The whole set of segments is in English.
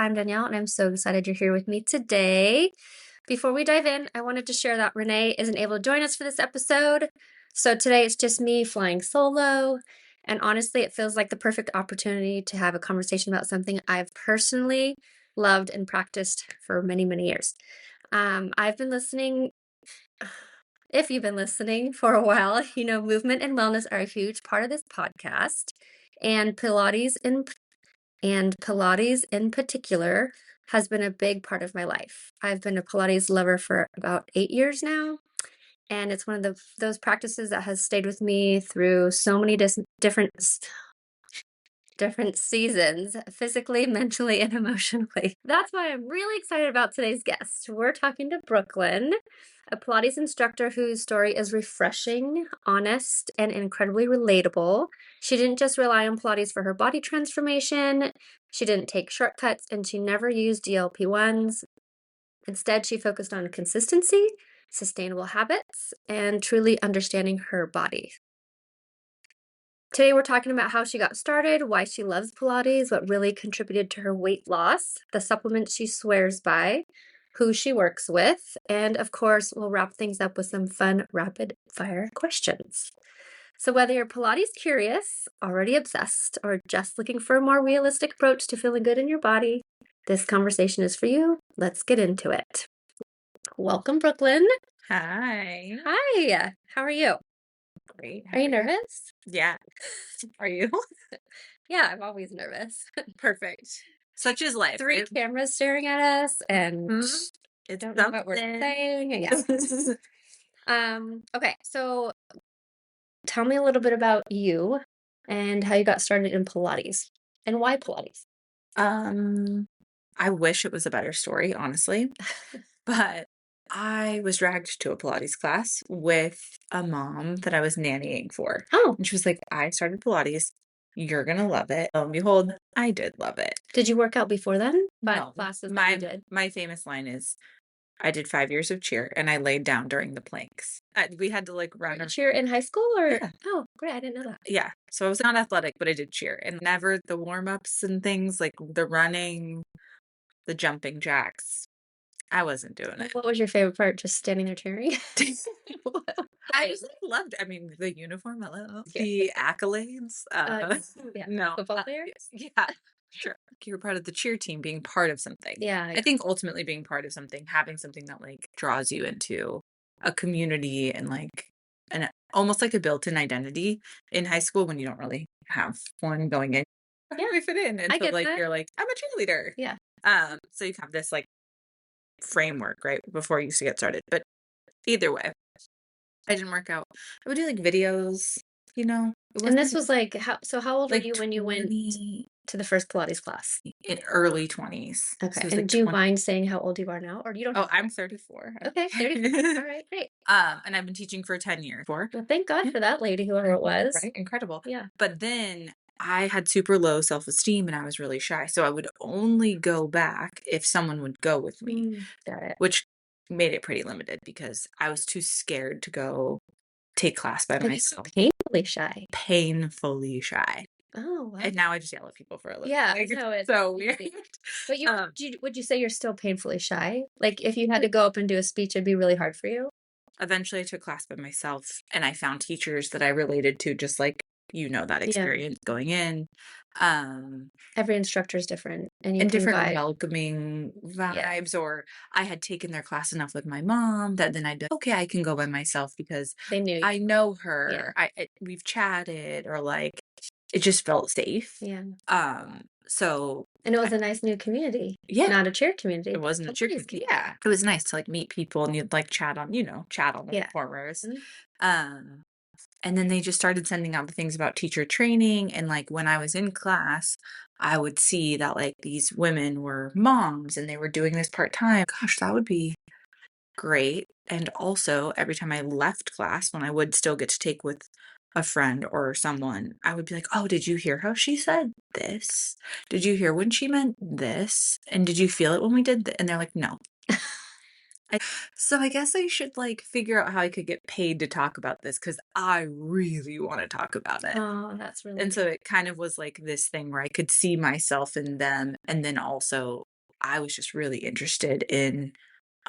I'm Danielle, and I'm so excited you're here with me today. Before we dive in, I wanted to share that Renee isn't able to join us for this episode. So today it's just me flying solo. And honestly, it feels like the perfect opportunity to have a conversation about something I've personally loved and practiced for many, many years. I've been listening. If you've been listening for a while, you know movement and wellness are a huge part of this podcast. And Pilates in particular has been a big part of my life. I've been a Pilates lover for about 8 years now, and it's one of those practices that has stayed with me through so many different seasons, physically, mentally, and emotionally. That's why I'm really excited about today's guest. We're talking to Brooklyn, a Pilates instructor whose story is refreshing, honest, and incredibly relatable. She didn't just rely on Pilates for her body transformation, she didn't take shortcuts, and she never used GLP-1s. Instead, she focused on consistency, sustainable habits, and truly understanding her body. Today, we're talking about how she got started, why she loves Pilates, what really contributed to her weight loss, the supplements she swears by, who she works with, and of course, we'll wrap things up with some fun, rapid fire questions. So, whether you're Pilates curious, already obsessed, or just looking for a more realistic approach to feeling good in your body, this conversation is for you. Let's get into it. Welcome, Brooklyn. Hi. Hi. How are you? Great. Are you nervous? Yeah. Are you? Yeah, I'm always nervous. Perfect. Such is life. 3 right? cameras staring at us, and It's don't know what we're something. saying. Yeah. Okay, so tell me a little bit about you and how you got started in Pilates and why Pilates. I wish it was a better story, honestly, but I was dragged to a Pilates class with a mom that I was nannying for. Oh, And she was like, I started Pilates. You're gonna love it. Lo and behold, I did love it. did you work out before then? 5 No, classes that my you did. my famous line is, I did 5 years of cheer and I laid down during the planks. We had to like run. Cheer in high school or? Yeah. Oh, great. I didn't know that. Yeah. So I was not athletic, but I did cheer. And never the warm-ups and things like the running, the jumping jacks. I wasn't doing it. What was your favorite part? Just standing there cheering? I just like loved, I mean, the uniform, I love Yeah. the accolades. Yeah. No. Football player? Yeah, sure. You're part of the cheer team, being part of something. Yeah. I think ultimately being part of something, having something that like draws you into a community and like an almost like a built-in identity in high school when you don't really have one going in. How do I fit in? And I so get like that. you're like, I'm a cheerleader. Yeah. So you have this like framework, right? Before you used to get started. But either way, I didn't work out. I would do like videos, you know. It And this wasn't was like how old were like you when you went 20 to the first Pilates class? in early 20s. Okay. So it was And like do you 20. mind saying how old you are now? Or you don't Oh, have to. I'm 34. Okay, 34. All right, great. And I've been teaching for 10 years. Well, thank God for that lady, whoever it was. Right? Incredible. Yeah. But then I had super low self-esteem and I was really shy. So I would only go back if someone would go with me, Got it. which made it pretty limited because I was too scared to go take class by myself. Painfully shy. Painfully shy. Oh, wow. And now I just yell at people for a living. Yeah, Like, no, it's it's so weird. easy. But would you say you're still painfully shy? Like if you had to go up and do a speech, it'd be really hard for you? Eventually I took class by myself and I found teachers that I related to, just like, that experience going in. Every instructor is different, and you And can different vibe. welcoming vibes, or I had taken their class enough with my mom that then I'd be okay, I can go by myself because They knew you. I know her. We've chatted, or like it just felt safe. Yeah. So And it was a nice new community. Yeah. Not a cheer community. It wasn't a cheer Pilates community. Yeah. It was nice to like meet people and you'd like chat on the Yeah. performers. Mhm. And then they just started sending out the things about teacher training. And like when I was in class, I would see that like these women were moms and they were doing this part-time. Gosh, that would be great. And also every time I left class, when I would still get to take with a friend or someone, I would be like, oh, did you hear how she said this? Did you hear when she meant this? And did you feel it when we did that? And they're like, no. So I guess I should, like, figure out how I could get paid to talk about this because I really wanna talk about it. Oh, that's really And so nice. it kind of was like this thing where I could see myself in them, and then also I was just really interested in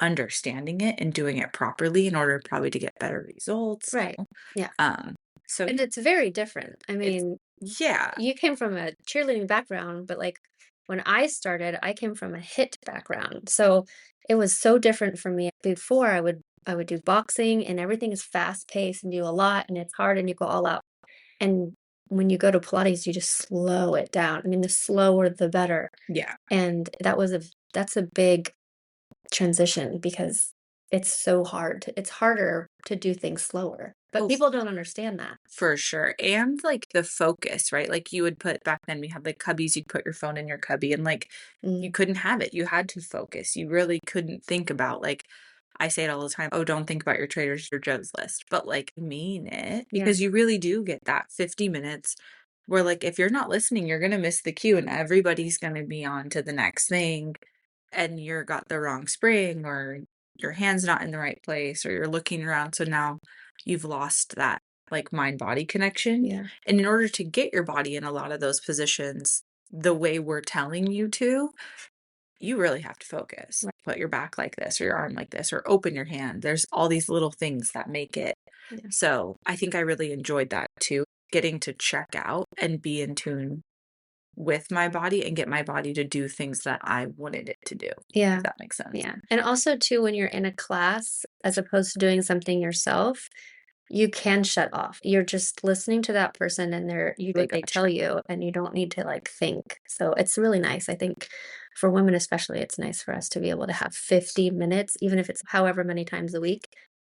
understanding it and doing it properly in order probably to get better results. Right. Yeah. Um, so And it's very different. I it's mean, yeah, you came from a cheerleading background, but like when I started, I came from a hit background. So it was so different for me. Before I would do boxing and everything is fast paced and do a lot and it's hard and you go all out. And when you go to Pilates, you just slow it down. I mean, the slower the better. yeah. And that's a big transition because it's so hard. It's harder to do things slower. But Oh, people don't understand that. for sure, and, like, the focus, right? Like, you would put back then we had, like, cubbies, you'd put your phone in your cubby, and, like, you Mm, couldn't have it, you had to focus, you really couldn't think about, like I say it all the time, "Oh, don't think about your Trader Joe's list," but, like, mean it, yeah. because you really do get that 50 minutes where, like, if you're not listening, you're gonna miss the cue, and everybody's gonna be on to the next thing, and you're got the wrong spring, or your hand's not in the right place, or you're looking around, so now you've lost that like mind-body connection, Yeah. and in order to get your body in a lot of those positions the way we're telling you to, you really have to focus. Right. Put your back like this or your arm like this or open your hand. There's all these little things that make it. Yeah. So, I think I really enjoyed that too, getting to check out and be in tune with my body and get my body to do things that I wanted it to do, if Yeah. that makes sense. Yeah. And also too, when you're in a class, as opposed to doing something yourself, you can shut off. You're just listening to that person and you Really what they tell gotcha. you and you don't need to like think. So it's really nice. I think for women especially, it's nice for us to be able to have 50 minutes, even if it's however many times a week,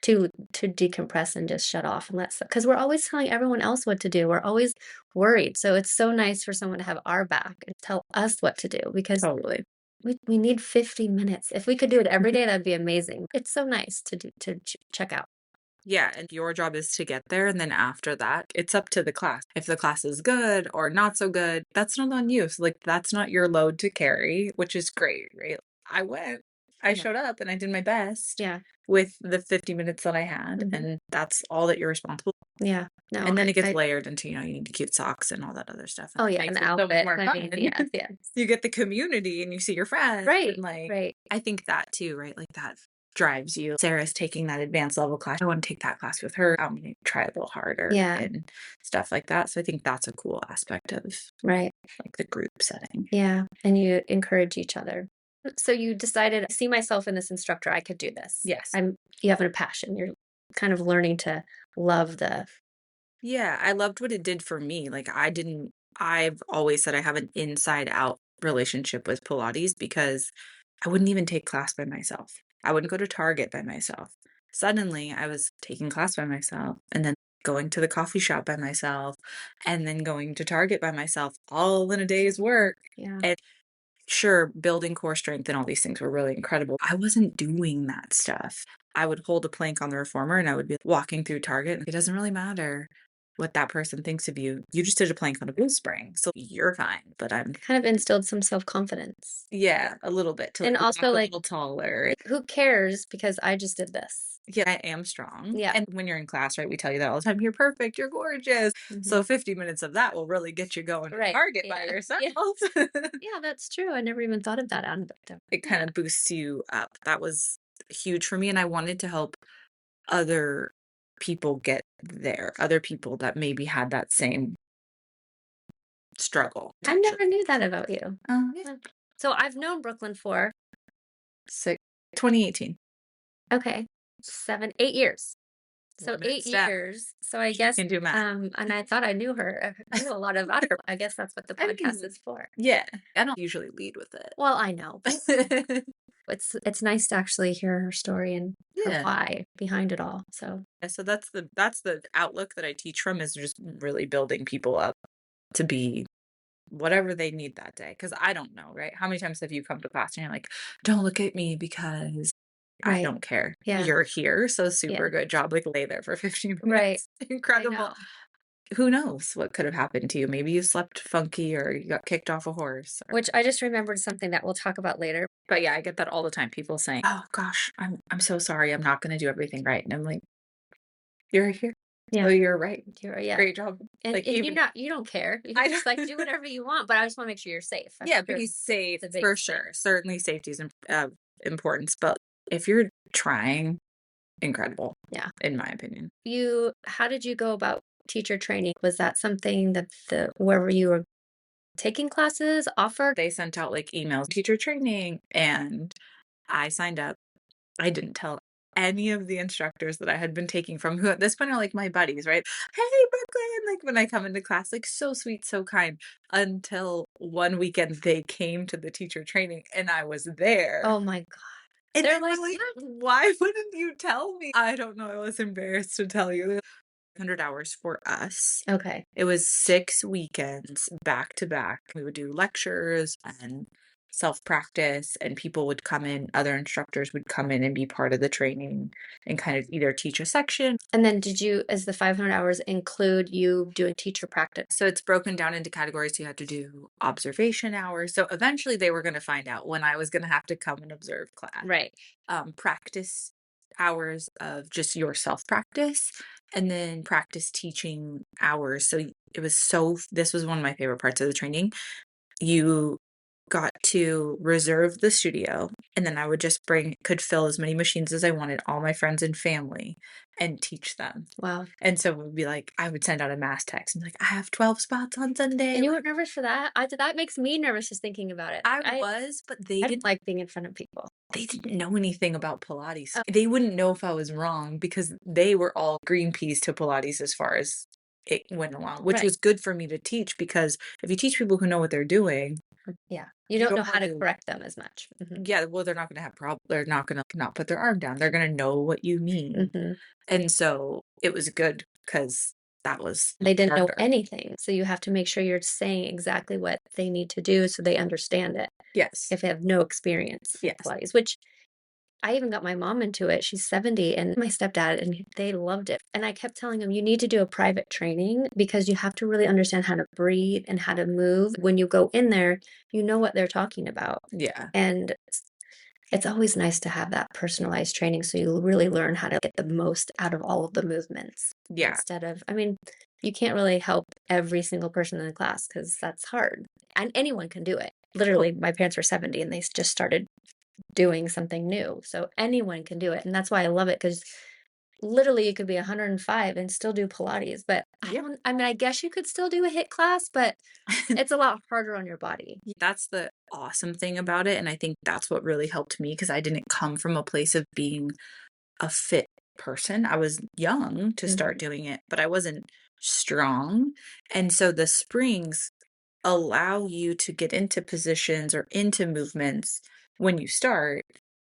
to decompress and just shut off and let because we're always telling everyone else what to do. We're always worried. So it's so nice for someone to have our back and tell us what to do because Totally. we need 50 minutes. If we could do it every day, that'd be amazing. It's so nice to check out. Yeah, and your job is to get there, and then after that, it's up to the class. If the class is good or not so good, that's not on you. So, like, that's not your load to carry, which is great, right? I went, I Yeah. showed up, and I did my best Yeah. with the 50 minutes that I had, Mhm. and that's all that you're responsible for. Yeah. No, And then it gets I layered into, you need cute socks and all that other stuff, and oh, that yeah, and makes the it so much outfit. more I fun. mean, yes, yes. You get the community and you see your friends, and, Right, like, right. I think that too, right? Like, that drives you. Sarah's taking that advanced level class. I wanna take that class with her. I'm gonna try a little harder Yeah, and stuff like that. So I think that's a cool aspect of, right. like, the group setting. Yeah, and you encourage each other. So you decided, "I see myself in this instructor, I could do this." Yes. You have a passion. You're kind of learning to love the Yeah, I loved what it did for me. Like, I've always said I have an inside out relationship with Pilates because I wouldn't even take class by myself. I wouldn't go to Target by myself. Suddenly, I was taking class by myself and then going to the coffee shop by myself and then going to Target by myself all in a day's work. yeah, And sure, building core strength and all these things were really incredible. I wasn't doing that stuff. I would hold a plank on the reformer and I would be walking through Target. It doesn't really matter what that person thinks of you. You just did a plank on a boot spring, so you're fine. But I'm kind of instilled some self-confidence. yeah, a little bit to And like walk also, a like, little taller. who cares because I just did this. Yeah, I am strong. Yeah. And when you're in class, right, we tell you that all the time. You're perfect. You're gorgeous. Mhm. So 50 minutes of that will really get you going to Right. Target by Yeah. yourself. Yeah. Yeah, that's true. I never even thought of that aspect of It kind yeah. of boosts you up. That was huge for me. And I wanted to help other people get there, other people that maybe had that same struggle, I potentially. never knew that about you. Yeah. Huh. So I've known Brooklyn for, Six 2018. okay, 7, 8 years. So One 8 step. years. So I She guess, can do math. and I thought I knew her. I knew a lot about her. I guess that's what the I podcast mean, is for. yeah, I don't usually lead with Well, I know, but it. it's nice to actually hear her story and her Yeah. why behind it all. So, Yeah, so that's the outlook that I teach from is just really building people up to be whatever they need that day. Because I don't know, right? How many times have you come to class and you're like, "Don't look at me because I right. don't care. Yeah. You're here, so Yeah. super good job." Like, lay there for 15 Right. minutes. I Incredible. know. who knows what could have happened to you? Maybe you slept funky or you got kicked off a horse. Which I just remembered something that we'll talk about later. But yeah, I get that all the time. People saying, "Oh gosh, I'm so sorry. I'm not going to do everything right." And I'm like, "You're here, Yeah. so you're right. Yeah. Great job." And Like you're even not you don't care. You I just like do don't. whatever you want, but I just want to make sure you're safe. I Yeah, think be safe the for biggest thing. sure. Certainly, safety is importance. But if you're trying, incredible, Yeah. in my opinion. How did you go about teacher training? Was that something that wherever you were taking classes offered? They sent out like emails, teacher training, and I signed up. I didn't tell any of the instructors that I had been taking from, who at this point are like my buddies, right? Hey, Brooklyn, like when I come into class, like so sweet, so kind. Until one weekend they came to the teacher training and I was there. Oh my God. And They're they were like, like, "Mm." why wouldn't you tell me? I don't know. I was embarrassed to tell you. 100 hours for us. Okay. It was 6 weekends back to back. We would do lectures and self-practice, and people would come in, other instructors would come in and be part of the training and kind of either teach a section. And then as the 500 hours include you doing teacher practice? So it's broken down into categories. So you had to do observation hours. So eventually they were going to find out when I was going to have to come and observe class. Right. Practice hours of just your self practice, and then practice teaching hours. So this was one of my favorite parts of the training. You got to reserve the studio, and then I would just could fill as many machines as I wanted, all my friends and family, and teach them. Wow. And so it would be like, I would send out a mass text and be like, I have 12 spots on Sunday. And you weren't nervous for that? That makes me nervous just thinking about it. I was, but I don't like being in front of people. they didn't know anything about Pilates. Oh. They wouldn't know if I was wrong because they were all green peas to Pilates as far as it went along, which Right. was good for me to teach, because if you teach people who know what they're doing, Yeah. You don't know how to correct them as much. yeah, well, they're not going to have problems. They're not going to not put their arm down. They're going to know what you mean. Hmm. And so it was good because that was They didn't know harder. anything. So you have to make sure you're saying exactly what they need to do so they understand it Yes. if they have no experience in Yes. Pilates, which I even got my mom into it. She's 70 and my stepdad, and they loved it. And I kept telling them, you need to do a private training because you have to really understand how to breathe and how to move. When you go in there, you know what they're talking about. Yeah. And it's always nice to have that personalized training so you really learn how to get the most out of all of the movements. Yeah. Instead of, I mean, you can't really help every single person in the class because that's hard. And anyone can do it. Literally, my parents were 70 and they just started doing something new. So anyone can do it. And that's why I love it, because literally you could be 105 and still do Pilates. But Yep. I mean, I guess you could still do a HIIT class, but it's a lot harder on your body. That's the awesome thing about it, and I think that's what really helped me, because I didn't come from a place of being a fit person. I was young to start doing it, but I wasn't strong, and so the springs allow you to get into positions or into movements when you start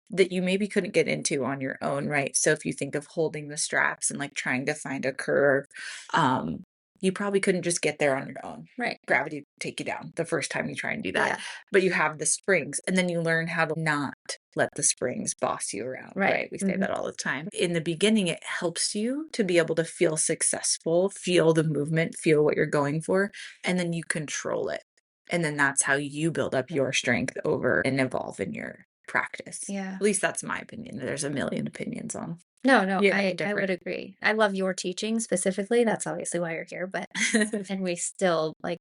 that you maybe couldn't get into on your own, right? So if you think of holding the straps and like trying to find a curve, um, you probably couldn't just get there on your own. Right. Gravity would take you down the first time you try and do that. Yeah. But you have the springs, and then you learn how to not let the springs boss you around, Right. right? We say that all the time. In the beginning, it helps you to be able to feel successful, feel the movement, feel what you're going for, and then you control it. And then that's how you build up your strength over and evolve in your practice. Yeah. At least that's my opinion. There's a million opinions on. No, Yeah, I would agree. I love your teaching specifically. That's obviously why you're here, but and we still like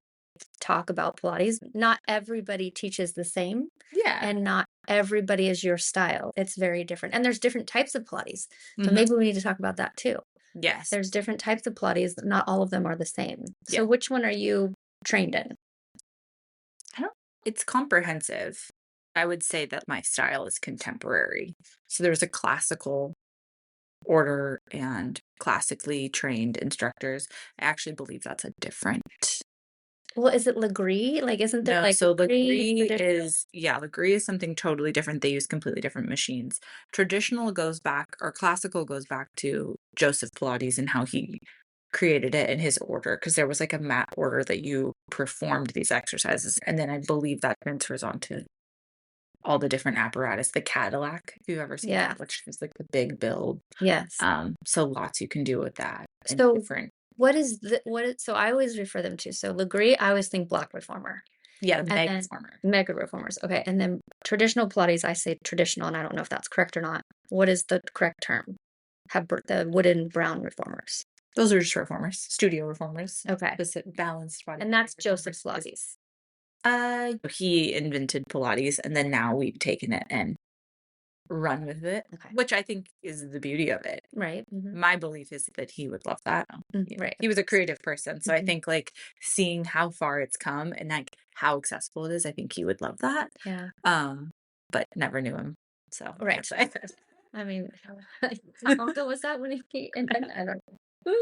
talk about Pilates. Not everybody teaches the same, Yeah. and not everybody is your style. It's very different. And there's different types of Pilates. So Mhm. maybe we need to talk about that too. Yes. There's different types of Pilates. Not all of them are the same. So Yeah. which one are you trained in? It's comprehensive. I would say that my style is contemporary. So there's a classical order and classically trained instructors. I actually believe that's a different. Well, is it Legree? Like, isn't there No, like so Legree? Legree is something totally different. They use completely different machines. Traditional goes back, or classical goes back to Joseph Pilates and how he created it in his order, because there was like a mat order that you performed these exercises. And then I believe that transfers onto all the different apparatus, the Cadillac, if you've ever seen Yeah. that, which is like the big build. Yes. So lots you can do with that. And So different. so I always refer them to, so Legree, I always think Black reformer, Yeah, the and mega then reformer. mega reformers, okay, and then traditional Pilates, I say traditional, and I don't know if that's correct or not. What is the correct term? Have the wooden brown reformers. Those are just reformers, studio reformers, Okay, balanced body and that's Joseph reformers. Pilates, He invented Pilates, and then now we've taken it and run with it, okay, which I think is the beauty of it. right, mhm, My belief is that he would love that. right, He was a creative person, so I mhm, think, like, seeing how far it's come and, like, how accessible it is, I think he would love that. yeah, Um, but never knew him, so I right. can't say. I mean, how long ago was that when he invented? I don't know.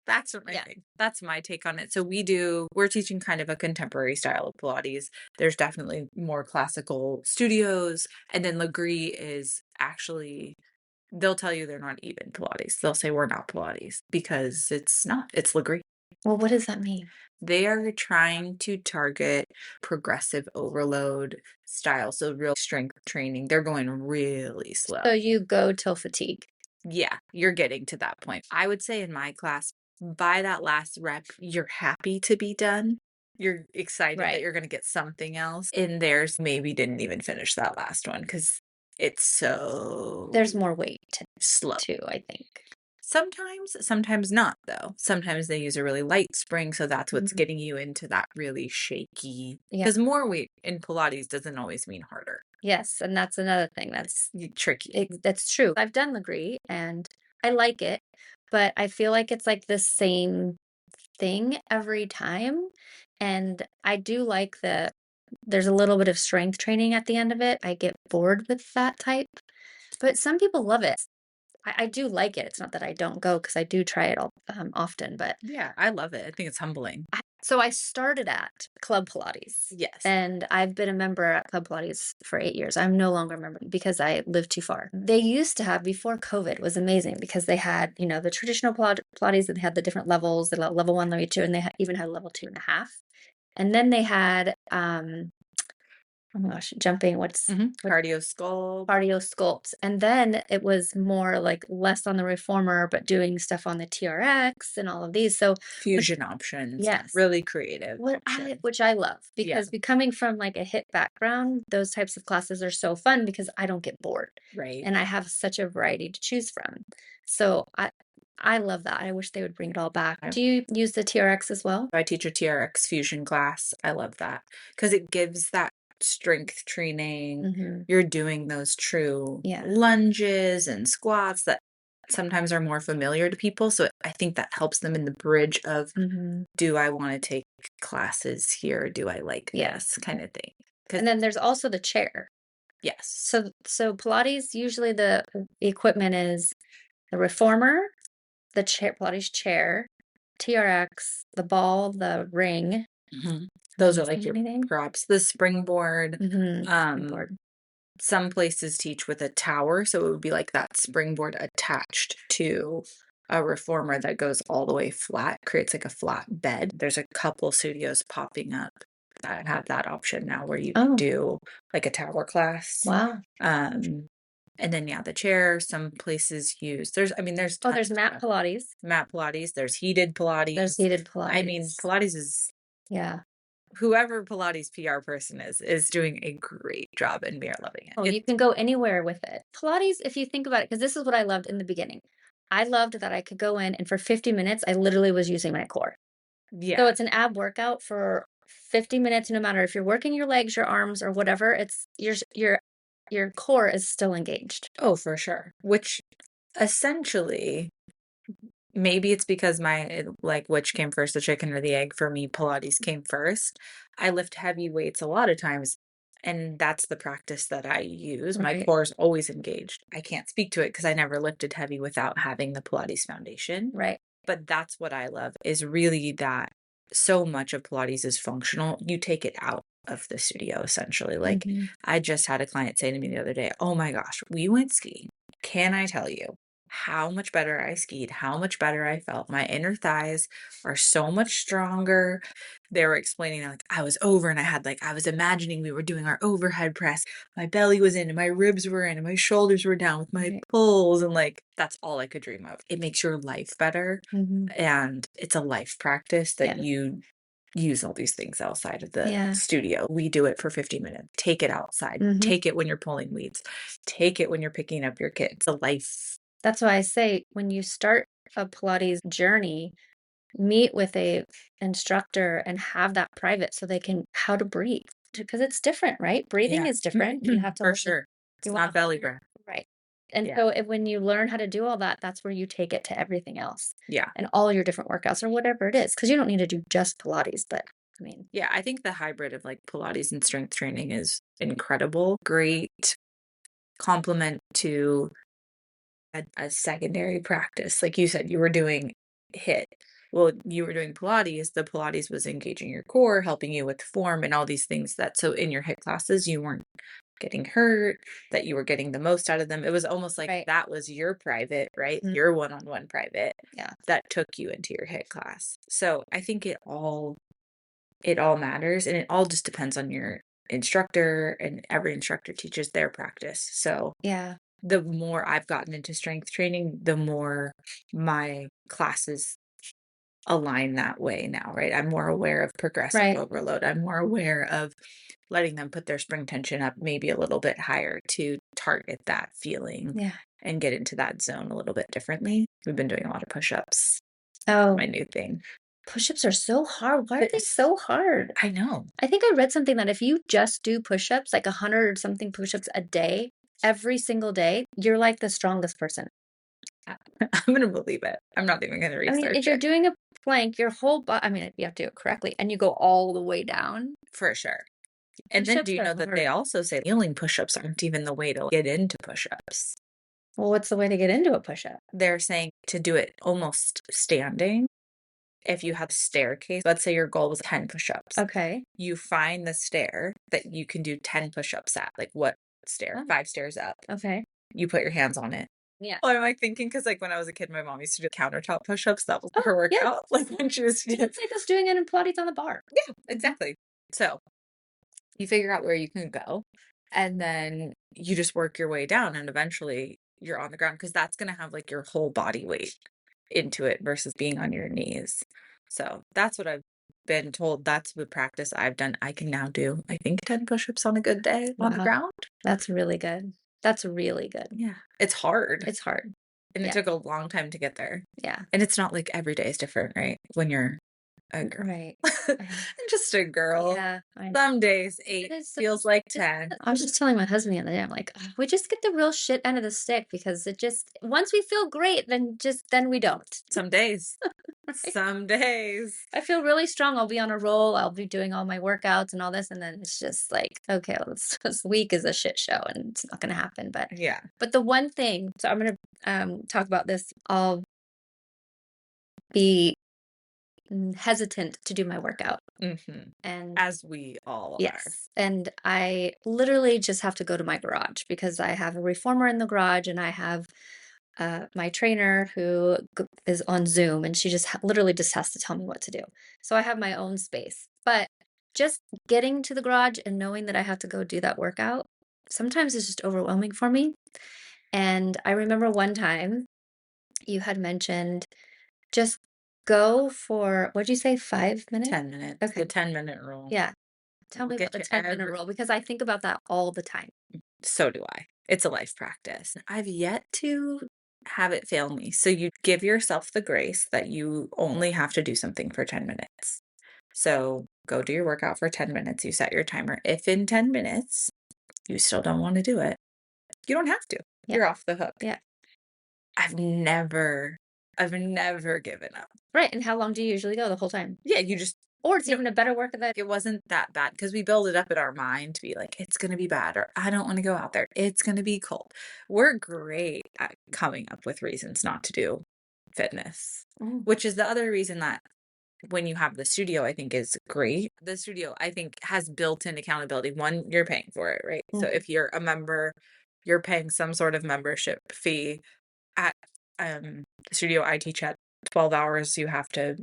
That's what I Yeah. think. That's my take on it. So we're teaching kind of a contemporary style of Pilates. There's definitely more classical studios, and then Legree is actually they'll tell you they're not even Pilates. They'll say we're not Pilates because it's not. It's Legree. Well, what does that mean? They are trying to target progressive overload style, so real strength training. They're going really slow. So you go till fatigue. Yeah, you're getting to that point. I would say in my class, by that last rep, you're happy to be done. You're excited that Right. you're going to get something else. In theirs, maybe didn't even finish that last one because it's so There's more weight slow. too, I think. Sometimes not, though. Sometimes they use a really light spring, so that's what's Mhm. getting you into that really shaky. Yeah. Because more weight in Pilates doesn't always mean harder. Yes, and that's another thing Tricky. that's true. I've done Legree and I like it, but I feel like it's like the same thing every time. And I do like there's a little bit of strength training at the end of it. I get bored with that type, but some people love it. I do like it. It's not that I don't go because I do try it all often, but Yeah, I love it. I think it's humbling. so I started at Club Pilates Yes. and I've been a member at Club Pilates for 8 years. I'm no longer a member because I live too far. They used to have, before COVID was amazing because they had, the traditional Pilates and they had the different levels, the level one, level two, and they even had level 2.5. And then they had, oh my gosh, jumping, what Cardio skull. cardio sculpt. And then it was more like less on the reformer, but doing stuff on the TRX and all of these. So, which, Fusion options, yes, really creative option. which I love Yeah, because coming from like a hit background, those types of classes are so fun because I don't get bored right. and I have such a variety to choose from. So I love that. I wish they would bring it all back. Do you use the TRX as well? I teach a TRX fusion class. I love that because it gives that strength training. Mm-hmm. You're doing those true Yeah. lunges and squats that sometimes are more familiar to people. So I think that helps them in the bridge of, Mm-hmm. do I want to take classes here? Do I like Yeah. this kind of thing? Because And then there's also the chair. yes, So Pilates, usually the equipment is the reformer, the chair, Pilates chair, TRX, the ball, the ring. mhm. Am I Those are like missing your anything? props. The springboard. Um, Springboard. some places teach with a tower, so it would be like that springboard attached to a reformer that goes all the way flat, creates like a flat bed. There's a couple studios popping up that have that option now where you Oh, do like a tower class. wow. Um, and then yeah, the chair, some places use there's Oh, tons there's of mat stuff. Pilates. Mat Pilates, there's heated There's Pilates. heated I mean, Pilates. Pilates is Yeah. whoever Pilates PR person is doing a great job and we are loving it. Oh, you can go anywhere with it. Pilates, if you think about it, because this is what I loved in the beginning. I loved that I could go in and for 50 minutes, I literally was using my core. So Yeah. it's an ab workout for 50 minutes, no matter if you're working your legs, your arms, or whatever, it's your core is still engaged. Oh, for sure. Which essentially, maybe it's because like, which came first, the chicken or the egg? For me, Pilates came first. I lift heavy weights a lot of times, and that's the practice that I use. My Right. core is always engaged. I can't speak to it because I never lifted heavy without having the Pilates foundation. Right. But that's what I love is really that so much of Pilates is functional. You take it out of the studio essentially. Like Mhm. I just had a client say to me the other day, "Oh my gosh, we went skiing. Can I tell you? how much better I skied, how much better I felt. My inner thighs are so much stronger. They were explaining like I was over and I was imagining we were doing our overhead press. My belly was in and my ribs were in and my shoulders were down with my Right. pulls. And like, that's all I could dream of. It makes your life better. Mhm. And it's a life practice that Yeah. you use all these things outside of the Yeah. studio. We do it for 50 minutes. Take it outside. Mhm. Take it when you're pulling weeds. Take it when you're picking up your kids. A life. That's why I say when you start a Pilates journey, meet with a instructor and have that private so they can how to breathe because it's different, right? Breathing Yeah. is different. You have to For learn. sure. It's You not want belly breath. right. And Yeah. so when you learn how to do all that, that's where you take it to everything else Yeah. and all your different workouts or whatever it is. Because you don't need to do just Pilates, but I mean, Yeah. I think the hybrid of like Pilates and strength training is incredible. Great complement to a secondary practice. Like you said, you were doing HIIT. Well, you were doing Pilates. The Pilates was engaging your core, helping you with form and all these things that so in your HIIT classes you weren't getting hurt, that you were getting the most out of them. It was almost like right. that was your private, right? Mm, Your one-on-one private yeah. that took you into your HIIT class. So I think it all matters and it all just depends on your instructor and every instructor teaches their practice. So Yeah. the more I've gotten into strength training, the more my classes align that way now, right? I'm more aware of progressive Right. overload. I'm more aware of letting them put their spring tension up maybe a little bit higher to target that feeling Yeah. and get into that zone a little bit differently. We've been doing a lot of push-ups. Oh, My new thing. push-ups are so hard. Why are they It's so hard? I know. I think I read something that if you just do push-ups, like 100 or something push-ups a day, every single day, you're like the strongest person. I'm gonna believe it. I'm not even gonna I mean, research if you're it. doing a plank, your whole body, I mean, you have to do it correctly, and you go all the way down. For sure. And then do Push-ups you are know that hard. they also say kneeling push-ups aren't even the way to get into push-ups? Well, what's the way to get into a push-up? They're saying to do it almost standing. If you have a staircase, let's say your goal was 10 push-ups. Okay. You find the stair that you can do 10 push-ups at. Like what stair? Oh, 5 stairs up. okay. You put your hands on it. Yeah. Well, I'm like thinking because like when I was a kid, my mom used to do countertop push-ups. That was Oh, her yeah. workout. Like when she was It's like us doing it in Pilates on the bar. yeah, Mhm. exactly. So you figure out where you can go and then you just work your way down and eventually you're on the ground because that's going to have like your whole body weight into it versus being on your knees. So that's what I've been told. That's the practice I've done. I can now do, I think, 10 push-ups on a good day on the Wow. ground. That's really good. That's really good. Yeah. It's hard. It's hard. And it Yeah. took a long time to get there. Yeah. And it's not like every day is different, right? When you're a girl. Right. I know. Just a girl. Yeah. I know. Some days It 8 is so feels like just 10. I was just telling my husband the other day, I'm like, "Ugh, we just get the real shit end of the stick because it just once we feel great, then we don't." Some days. Right? Some days. I feel really strong. I'll be on a roll. I'll be doing all my workouts and all this, and then it's just like, okay, well, this week is a shit show, and it's not going to happen. Yeah. But the one thing, so I'm going to talk about this. I'll be hesitant to do my workout, Mhm. and As we all are. yes, and I literally just have to go to my garage because I have a reformer in the garage, and I have my trainer who is on Zoom, and she just literally just has to tell me what to do. So I have my own space. But just getting to the garage and knowing that I have to go do that workout sometimes is just overwhelming for me. And I remember one time you had mentioned just go for, what'd you say, 5 minutes? 10 minutes. Okay. The 10-minute rule. Yeah. Tell Will me about get the you 10-minute rule because I think about that all the time. so do I. It's a life practice. I've yet to have it fail me. So you give yourself the grace that you only have to do something for 10 minutes. So go do your workout for 10 minutes. You set your timer. If in 10 minutes you still don't want to do it, you don't have to. Yeah. You're off the hook. Yeah. I've never I've never given up. Right. And how long do you usually go the whole time? Yeah, you just Or it's no, even a better work that it wasn't that bad because we build it up in our mind to be like, it's gonna be bad, or I don't want to go out there. It's gonna be cold. We're great at coming up with reasons not to do fitness, Mm. which is the other reason that when you have the studio, I think is great. The studio, I think, has built-in accountability. One, you're paying for it, right? So Mhm. if you're a member, you're paying some sort of membership fee. At The studio I teach at 12 hours, you have to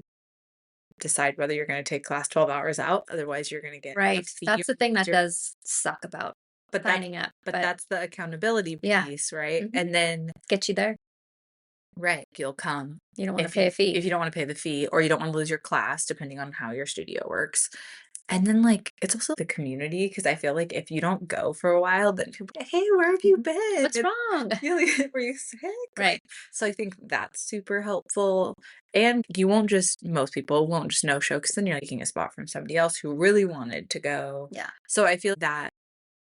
decide whether you're gonna take class 12 hours out, otherwise you're gonna get a Right. fee That's the thing that your does suck about but that's signing up, but but that's the accountability yeah. piece, right? Mhm. And then Get you there. right, you'll come You don't wanna pay a fee. if you don't wanna pay the fee or you don't wanna lose your class depending on how your studio works. And then, like, it's also the community because I feel like if you don't go for a while, then people be like, "Hey, where have you Mhm. been?" What's wrong? You're like, "Were you sick?" Right. So I think that's super helpful, and you won't just most people won't just no-show because then you're taking a spot from somebody else who really wanted to go. Yeah. So I feel that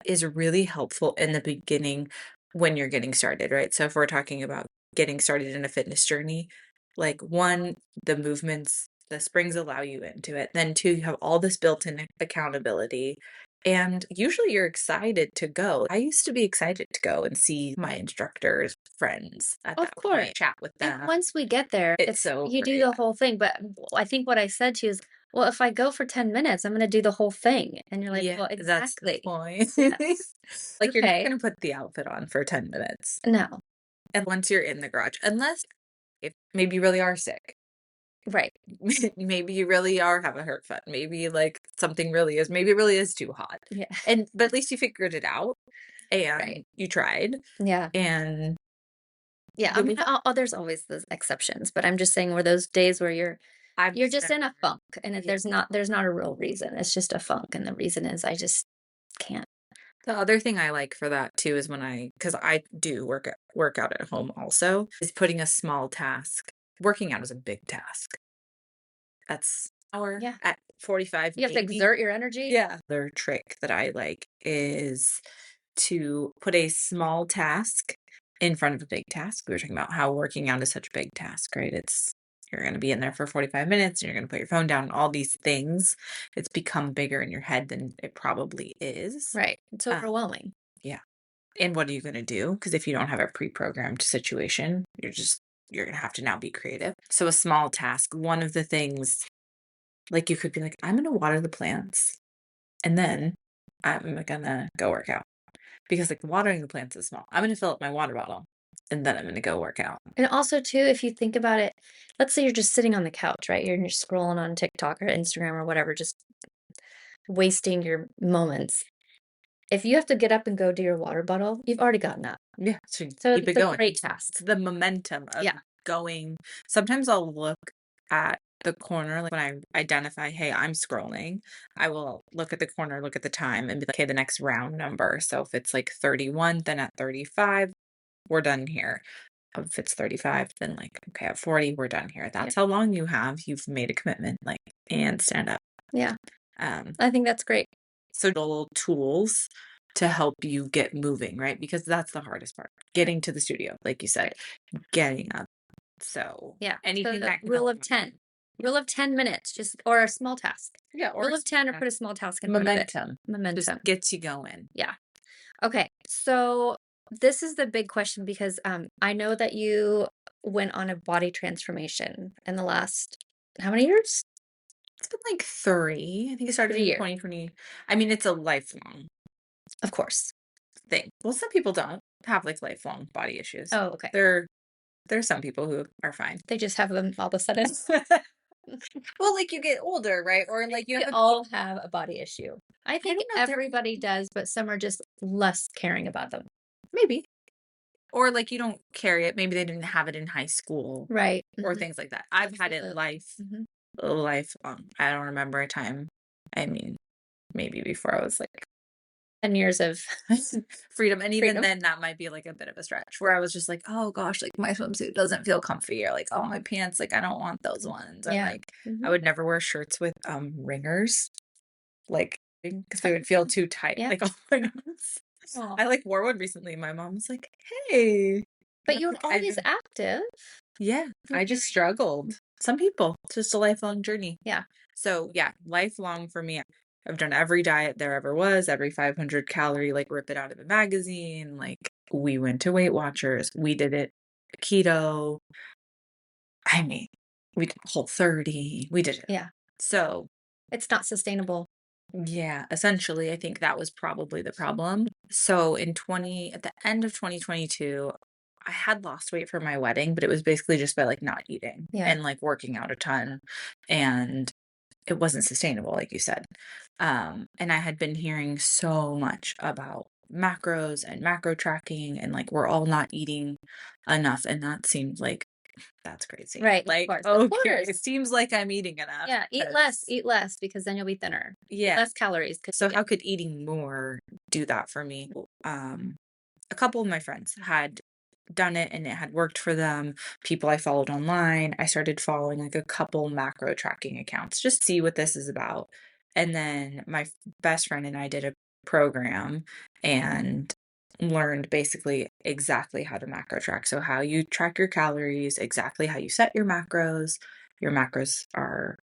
is really helpful in the beginning when you're getting started, right? So if we're talking about getting started in a fitness journey, like one, the movements, the springs allow you into it. Then two, you have all this built-in accountability. And usually you're excited to go. I used to be excited to go and see my instructor's friends at Of that point, course. chat with And them. once we get there, It's it's so you do great. the whole thing, but I think what I said to you is, "Well, if I go for 10 minutes, I'm gonna do the whole thing." And you're like, Yeah, "Well, that's the exactly." point. Yes. Like you're not Okay. gonna put the outfit on for 10 minutes. No. And once you're in the garage, unless if maybe you really are sick, Right. maybe you really are have a hurt foot, maybe, like, something really is maybe it really is too hot. Yeah. But at least you figured it out, Right. and you tried, Yeah. and Yeah, I you'll mean, be fine. there's always the exceptions, but I'm just saying where those days where I've you're just just never in a funk and yeah. there's not a real reason. It's just a funk and the reason is I just can't. The other thing I like for that too is when because I do work out at home also, is putting a small task. Working out is a big task. That's hour Yeah. at 45 You have to maybe. exert your energy. Yeah. Other trick that I like is to put a small task in front of a big task. We were talking about how working out is such a big task, right? You're going to be in there for 45 minutes and you're going to put your phone down, all these things. It's become bigger in your head than it probably is. Right. It's Uh, overwhelming. yeah. And what are you going to do? Because if you don't have a pre-programmed situation, you're going to have to now be creative. So a small task, one of the things, like you could be like, I'm going to water the plants and then I'm going to go work out. Because, like, watering the plants is small. I'm gonna fill up my water bottle, and then I'm gonna go work out. And also too, if you think about it, let's say you're just sitting on the couch, right? You're just scrolling on TikTok or Instagram or whatever, just wasting your moments. If you have to get up and go do your water bottle, you've already gotten up. Yeah, so So keep it it's a going. great task. It's the momentum of Yeah. going. Sometimes I'll look at the corner, like, when I identify, "Hey, I'm scrolling," I will look at the corner, look at the time, and be like, "Okay, the next round number." So if it's, like, 31, then at 35, we're done here. If it's 35, then, like, okay, at 40, we're done here. Yeah. That's how long you have. You've made a commitment, like, and stand up. Yeah. Um I think that's great. So little tools to help you get moving, right? Because that's the hardest part, getting to the studio, like you said, Right. getting up. So Yeah. So anything the that can rule help. of 10. Rule of 10 minutes, just or a small task. Yeah, or Rule of 10 or put a small task in front of it. momentum just Momentum. gets you going. Yeah. Okay. So this is the big question because I know that you went on a body transformation in the last how many years? It's been like 3. I think it started 3 in years. 2020. I mean, it's a lifelong Of course. thing. Well, some people don't have like lifelong body issues. Oh, okay. There, there's some people who are fine. They just have them all of a sudden. Well, like you get older, right? Or like you We have a all have a body issue. I I think don't know if there everybody does, but some are just less caring about them. maybe. Or like you don't carry it. Maybe they didn't have it in high school Right. or Mhm. things like that. I've had it Absolutely. Mhm. lifelong. I don't remember a time. I mean, maybe before I was like 10 years of freedom. And even freedom. then that might be like a bit of a stretch where I was just like, oh gosh, like my swimsuit doesn't feel comfy or like, oh my pants, like I don't want those ones. Or Yeah. like I Mhm. would never wear shirts with ringers, like because they would feel too tight. Yeah. Like oh my goodness. Aw. I like wore one recently. My mom was like, hey. But And you I'm were like, always active. yeah, I just struggled. Some people, it's just a lifelong journey. Yeah. So yeah, lifelong for me. I've done every diet there ever was, every 500 calorie, like rip it out of the magazine. Like we went to Weight Watchers, we did it keto. I mean, we did Whole 30, we did it. Yeah. So It's not sustainable. yeah, essentially, I think that was probably the problem. So at the end of 2022, I had lost weight for my wedding, but it was basically just by, like, not eating Yeah. and, like, working out a ton, and it wasn't sustainable, like you said. And I had been hearing so much about macros and macro tracking and, like, we're all not eating enough, and that seems like that's crazy. Right, of Like, course, of okay, course. it seems like I'm eating enough Yeah, because eat less because then you'll be thinner. Eat yeah. less calories 'cause So how could eating more do that for me? A couple of my friends had done it and it had worked for them. People I followed online, I started following like a couple macro tracking accounts, just see what this is about. And then my best friend and I did a program and learned basically exactly how to macro track. So how you track your calories, exactly how you set your macros. Your macros are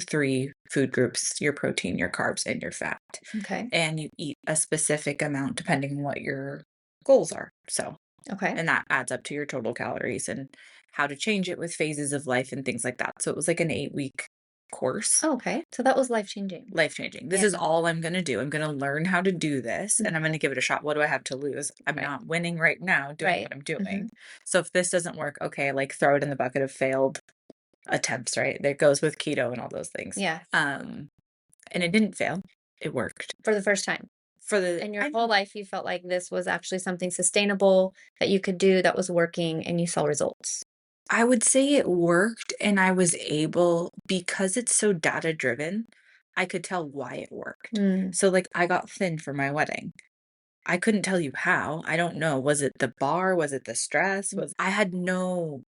three food groups: your protein, your carbs, and your fat. Okay, And you eat a specific amount depending on what your goals are. So okay. and that adds up to your total calories and how to change it with phases of life and things like that. So it was like an 8-week course. Oh, okay, so that was life-changing. Life changing. This Yeah. is all I'm going to do. I'm going to learn how to do this and I'm going to give it a shot. What do I have to lose? I'm Right, not winning right now doing right. what I'm doing. Mhm. So if this doesn't work, okay, like throw it in the bucket of failed attempts, right? That goes with keto and all those things. Yeah, And it didn't fail. It worked. for the first time. For the In your I whole life, you felt like this was actually something sustainable that you could do that was working and you saw results. I would say it worked, and I was able because it's so data driven, I could tell why it worked. Mm, So, like, I got thin for my wedding. I couldn't tell you how. I don't know. Was it the bar? Was it the stress? mm, Was I had no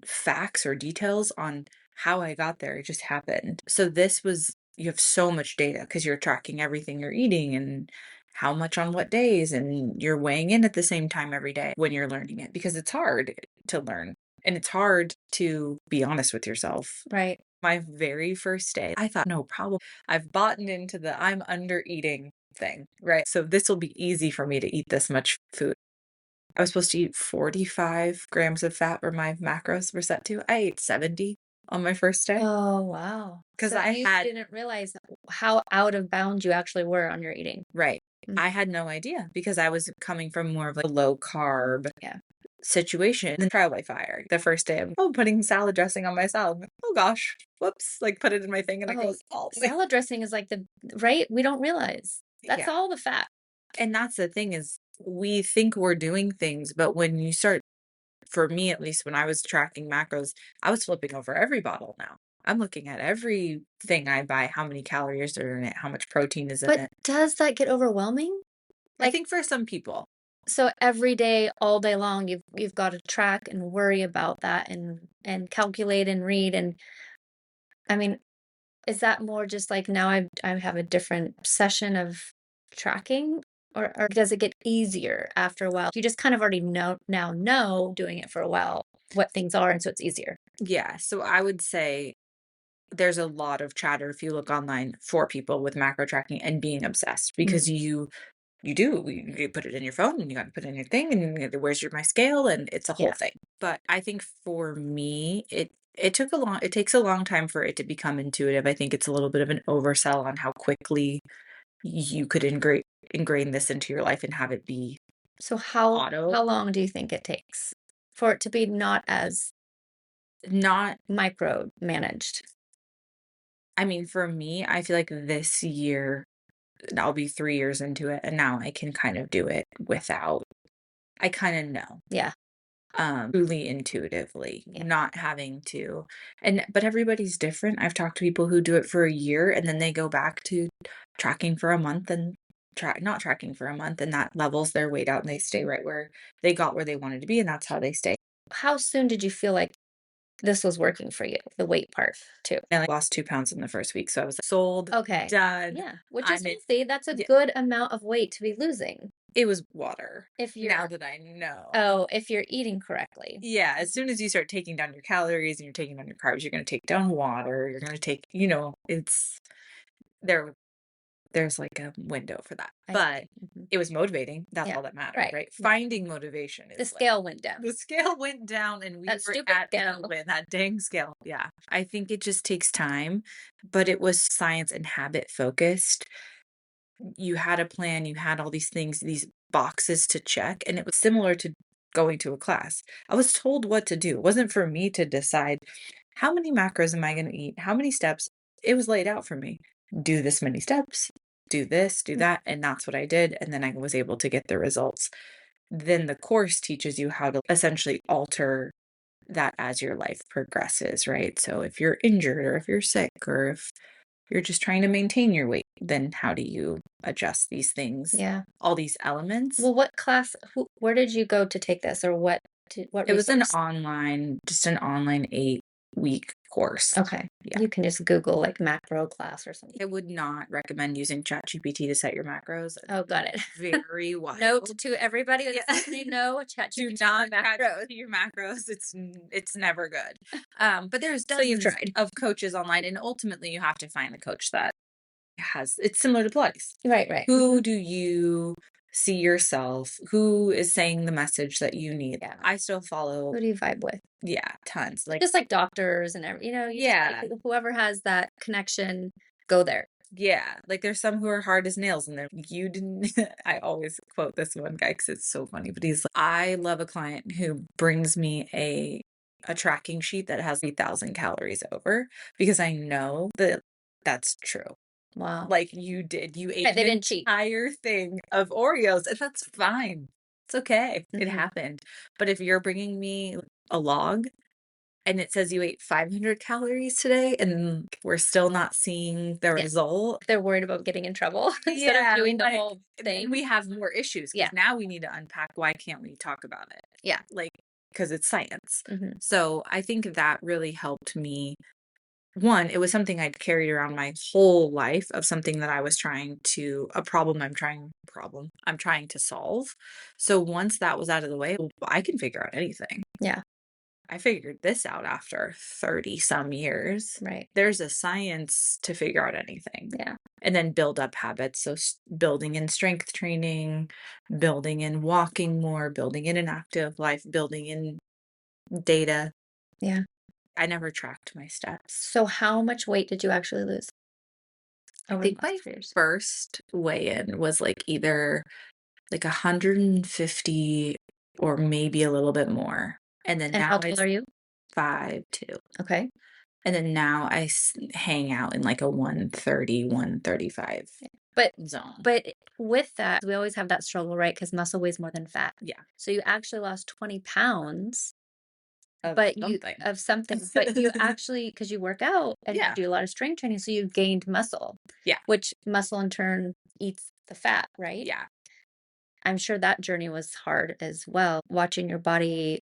facts or details on how I got there. It just happened. So this was you have so much data because you're tracking everything you're eating and how much on what days and you're weighing in at the same time every day when you're learning it because it's hard to learn and it's hard to be honest with yourself. right. My very first day, I thought, no problem. I've bought into the I'm under eating thing, right? So this will be easy for me to eat this much food. I was supposed to eat 45 grams of fat where my macros were set to. I ate 70 on my first day Oh, wow. because So I you had didn't realize how out of bounds you actually were on your eating. right. Mm, I had no idea because I was coming from more of like a low carb yeah. situation. Then trial by fire. The first day, I'm putting salad dressing on my salad. I'm like, oh gosh, whoops! Like put it in my thing and it Oh, goes all the way. salad dressing is like the right? We don't realize. That's Yeah, all the fat. and that's the thing is we think we're doing things, but when you start for me, at least when I was tracking macros, I was flipping over every bottle now. I'm looking at everything I buy, how many calories are in it, how much protein is in But it. does that get overwhelming? I Like, think for some people, so every day, all day long, you've got to track and worry about that and calculate and read and I mean, is that more just like now I have a different session of tracking or does it get easier after a while? You just kind of already know doing it for a while what things are and so it's easier. yeah. So I would say there's a lot of chatter if you look online for people with macro tracking and being obsessed Mm, because you put it in your phone and you got to put it in your thing and where's your my scale and it's a whole yeah. thing. But I think for me, it takes a long time for it to become intuitive. I think it's a little bit of an oversell on how quickly you could ingrain this into your life and have it be So auto. how long do you think it takes for it to be not as Not micro managed? I mean, for me, I feel like this year I'll be 3 years into it, and now I can kind of do it without I kinda know, Yeah. truly intuitively, Yeah. not having to but everybody's different. I've talked to people who do it for a year, and then they go back to tracking for a month and not tracking for a month, and that levels their weight out, and they stay right where they got where they wanted to be, and that's how they stay. How soon did you feel like this was working for you, the weight part too? And I lost 2 pounds in the first week, so I was like, "Sold, Okay. done, Yeah, which is I'm in." healthy. That's a Yeah, good amount of weight to be losing it was water, if now you're that I know. oh, if you're eating correctly. Yeah, as soon as you start taking down your calories and you're taking down your carbs, you're gonna take down water, you're gonna take it's there there's like a window for that. I But see. Mhm. it was motivating, that's Yeah. all that mattered, Right. right? Right. Finding motivation The is like scale went down. the scale went down and we That were stupid at the scale. win, that dang scale. Yeah. I think it just takes time, but it was science and habit focused. You had a plan, you had all these things, these boxes to check, and it was similar to going to a class. I was told what to do. It wasn't for me to decide how many macros am I going to eat? How many steps? It was laid out for me. Do this many steps, do this, do that. And that's what I did. And then I was able to get the results. Then the course teaches you how to essentially alter that as your life progresses, right? So if you're injured or if you're sick or if you're just trying to maintain your weight, then how do you adjust these things? Yeah. All these elements. Well, what class, where did you go to take this, or what It was resource? just an online 8-week course. Okay. Yeah. You can just Google like macro class or something. I would not recommend using ChatGPT to set your macros. Oh, got it. Very wild. Note to everybody that's Yeah. listening, no, Do ChatGPT not macros. ChatGPT your macros. It's never good. But there's So you've dozens tried. of coaches online, and ultimately you have to find the coach that it's similar to Pilates. Right, right. Who do you see yourself? Who is saying the message that you need? Yeah. I still follow, Who do you vibe with? yeah, tons. Like, Just like doctors and every, you just yeah, like whoever has that connection, go there. yeah. Like there's some who are hard as nails, and they're like, you didn't. I always quote this one guy because it's so funny. But he's like, I love a client who brings me a tracking sheet that has 3,000 calories over because I know that that's true. Wow. Like you ate Right, they an didn't cheat. entire thing of Oreos, and that's fine. It's okay. It Mhm. happened. But if you're bringing me a log and it says you ate 500 calories today and we're still not seeing the Yeah. result, They're worried about getting in trouble instead of yeah, doing the like, whole and thing. we have more issues Yeah. because now we need to unpack why can't we talk about it? Yeah. Like, because it's science. Mhm. So I think that really helped me. One, it was something I'd carried around my whole life of something that I was a problem I'm trying to solve. So once that was out of the way, I can figure out anything. Yeah. I figured this out after 30 some years. Right. There's a science to figure out anything. Yeah. And then build up habits. So building in strength training, building in walking more, building in an active life, building in data. Yeah. I never tracked my steps. So how much weight did you actually lose I over the think last my 3 years? first weigh-in was like either like 150 or maybe a little bit more. And then And now how tall it's are you? 5'2". Okay. And then now hang out in like a 130, 135 But zone. but with that, we always have that struggle, right? Because muscle weighs more than fat. Yeah. So you actually lost 20 pounds, Of but you something. of something, but you actually, because you work out and you Yeah. do a lot of strength training, so you gained muscle, Yeah. which muscle in turn eats the fat, right? Yeah. I'm sure that journey was hard as well, watching your body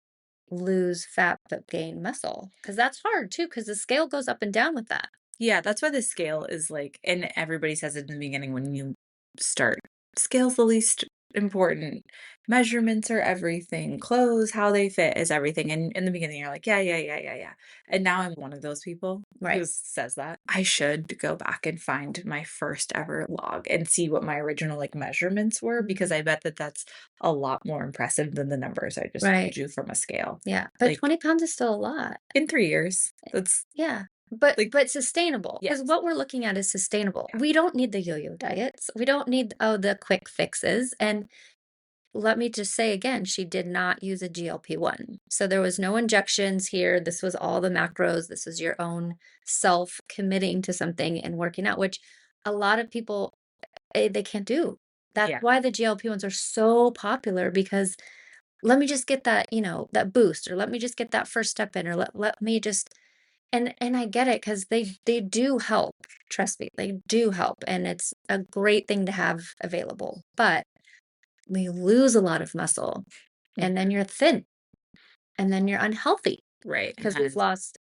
lose fat but gain muscle. Because that's hard too, because the scale goes up and down with that. Yeah, that's why the scale is like, and everybody says it in the beginning when you start, scale's the least important. Measurements are everything. Clothes, how they fit is everything. And in the beginning, you're like, yeah, yeah, yeah, yeah, yeah. And now I'm one of those people Right. who says that. I should go back and find my first ever log and see what my original like measurements were because I bet that that's a lot more impressive than the numbers I just Right. told you from a scale. Yeah. But Like 20 pounds is still a lot. in 3 years, that's Yeah. But like, sustainable, because yes. what we're looking at is sustainable. Yeah. We don't need the yo-yo diets. We don't need, oh, the quick fixes. And let me just say again, she did not use a GLP-1. So there was no injections here. This was all the macros. This is your own self committing to something and working out, which a lot of people, they can't do. That's Yeah. why the GLP-1s are so popular, because let me just get that, that boost, or let me just get that first step in, or let me just, and I get it, because they do help. Trust me, they do help, and it's a great thing to have available. But we lose a lot of muscle, and then you're thin, and then you're unhealthy Right. because we've lost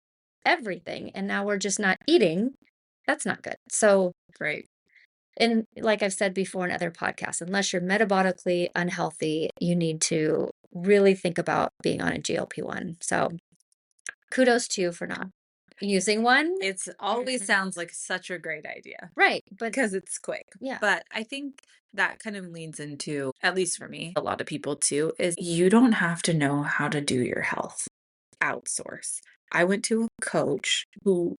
everything, and now we're just not eating. That's not good. So, Right. and like I've said before in other podcasts, unless you're metabolically unhealthy, you need to really think about being on a GLP-1. So kudos to you for not using one. It's always sounds like such a great idea Right. But because it's quick. yeah. But I think that kind of leans into, at least for me, a lot of people too, is you don't have to know how to do your health. Outsource. I went to a coach who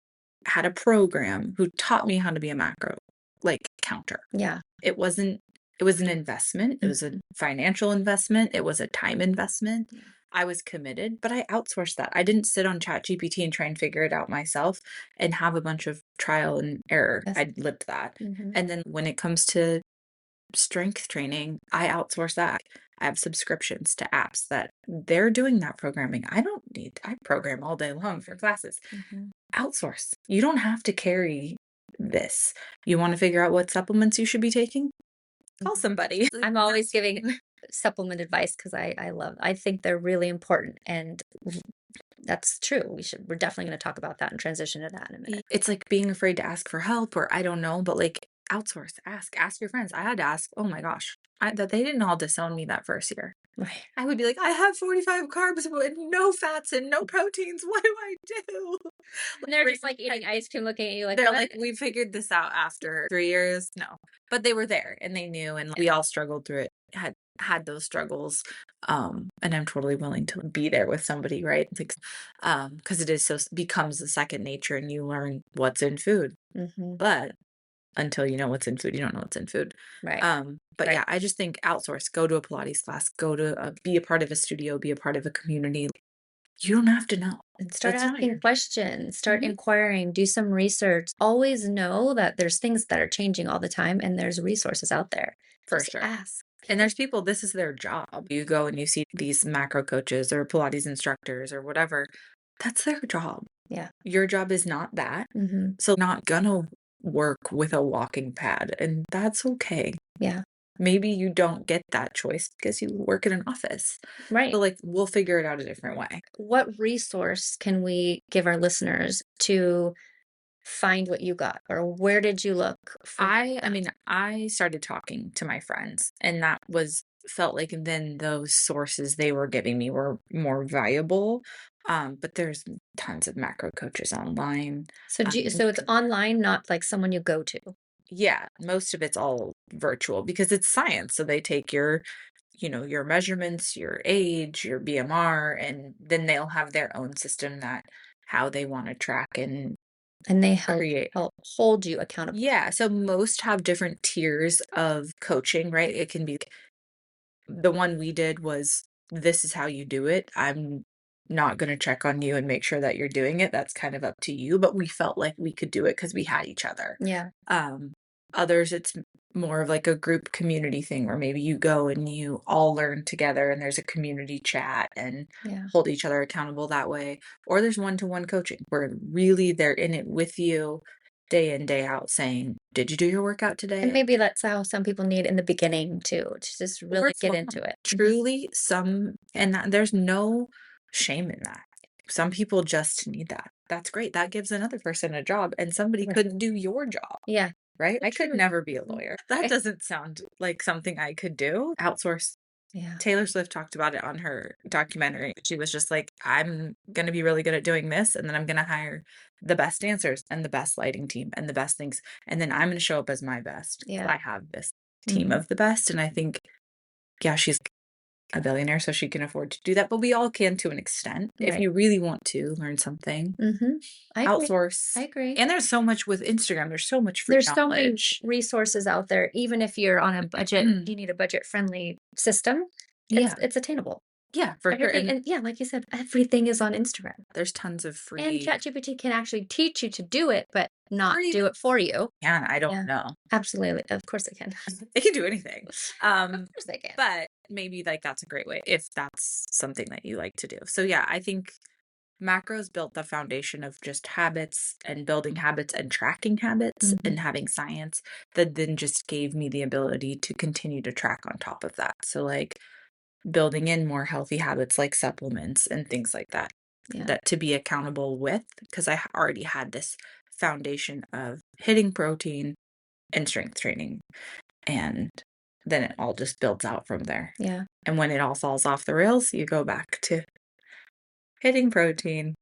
had a program who taught me how to be a macro like counter. Yeah. It wasn't It was an investment. It was a financial investment. It was a time investment. Yeah. I was committed, but I outsourced that. I didn't sit on ChatGPT and try and figure it out myself and have a bunch of trial and error. Yes. I lived that. Mhm. And then when it comes to strength training, I outsource that. I have subscriptions to apps that they're doing that programming. I program all day long for classes. Mhm. Outsource. You don't have to carry this. You want to figure out what supplements you should be taking? Call somebody. I'm always giving supplement advice because I think they're really important, and that's true. We're definitely going to talk about that and transition to that in a minute. It's like being afraid to ask for help, or I don't know, but like outsource, ask your friends. I had to ask, oh my gosh, that they didn't all disown me that first year. Right. I would be like, I have 45 carbs but no fats and no proteins. What do I do? And they're just like eating ice cream, looking at you like, They're what? like, we figured this out after 3 years. No, but they were there and they knew, and we all struggled through it. Had those struggles, and I'm totally willing to be there with somebody, right? Like, because it is becomes a second nature, and you learn what's in food. Hmm. But until you know what's in food, you don't know what's in food. Right. But Right. yeah, I just think outsource, go to a Pilates class, go to be a part of a studio, be a part of a community. You don't have to know. And start That's not your asking questions, start Mhm. inquiring, do some research. Always know that there's things that are changing all the time and there's resources out there. For Just sure. ask. And there's people, this is their job. You go and you see these macro coaches or Pilates instructors or whatever. That's their job. Yeah. Your job is not that. Hmm. So not gonna work with a walking pad, and that's okay. Yeah. Maybe you don't get that choice because you work in an office. Right. But like we'll figure it out a different way. What resource can we give our listeners to find what you got, or where did you look for I that? mean, I started talking to my friends, and that was felt like then those sources they were giving me were more valuable. But there's tons of macro coaches online. So Um, so it's online, not like someone you go to. yeah, most of it's all virtual because it's science. So they take your measurements, your age, your BMR, and then they'll have their own system that how they want to track and And they help create. hold you accountable. Yeah, so most have different tiers of coaching, right? It can be the one we did was, "This is how you do it. I'm not gonna check on you and make sure that you're doing it. That's kind of up to you," but we felt like we could do it because we had each other. Yeah. Um, Others, it's more of like a group community thing where maybe you go and you all learn together and there's a community chat and Yeah. hold each other accountable that way. Or there's one-to-one coaching where really they're in it with you day in, day out saying, "Did you do your workout And today?" maybe that's how some people need in the beginning too, to just Or really it's get fun. into it. Truly, there's no shame in that. Some people just need that. That's great. That gives another person a job, and somebody Right. couldn't do your job, Yeah. right? So I could true. never be a Mhm. lawyer. That doesn't sound like something I could do. Outsource. Yeah. Taylor Swift talked about it on her documentary. She was just like, I'm going to be really good at doing this, and then I'm going to hire the best dancers and the best lighting team and the best things. And then I'm going to show up as my best. Yeah. I have this team Mhm. of the best. And I think, yeah, she's a billionaire, so she can afford to do that. But we all can to an extent. If Right. you really want to learn something, I agree. I outsource. agree. And there's so much with Instagram. There's so much free There's so many knowledge. resources out there. Even if you're on a budget, you need a budget friendly system. Yeah. It's attainable. Yeah, for sure. Everything, And and yeah, like you said, everything is on Instagram. there's tons of And free. ChatGPT can actually teach you to do it, but Or not do even it for you. can, I don't Yeah, know. absolutely. Of course it can. They can do anything. Of course they can. But maybe like that's a great way if that's something that you like to do. So yeah, I think macros built the foundation of just habits and building habits and tracking habits Mhm. and having science that then just gave me the ability to continue to track on top of that. So like building in more healthy habits like supplements and things like that Yeah. that to be accountable with because already had this foundation of hitting protein and strength training, and then it all just builds out from there. Yeah. And when it all falls off the rails, you go back to hitting protein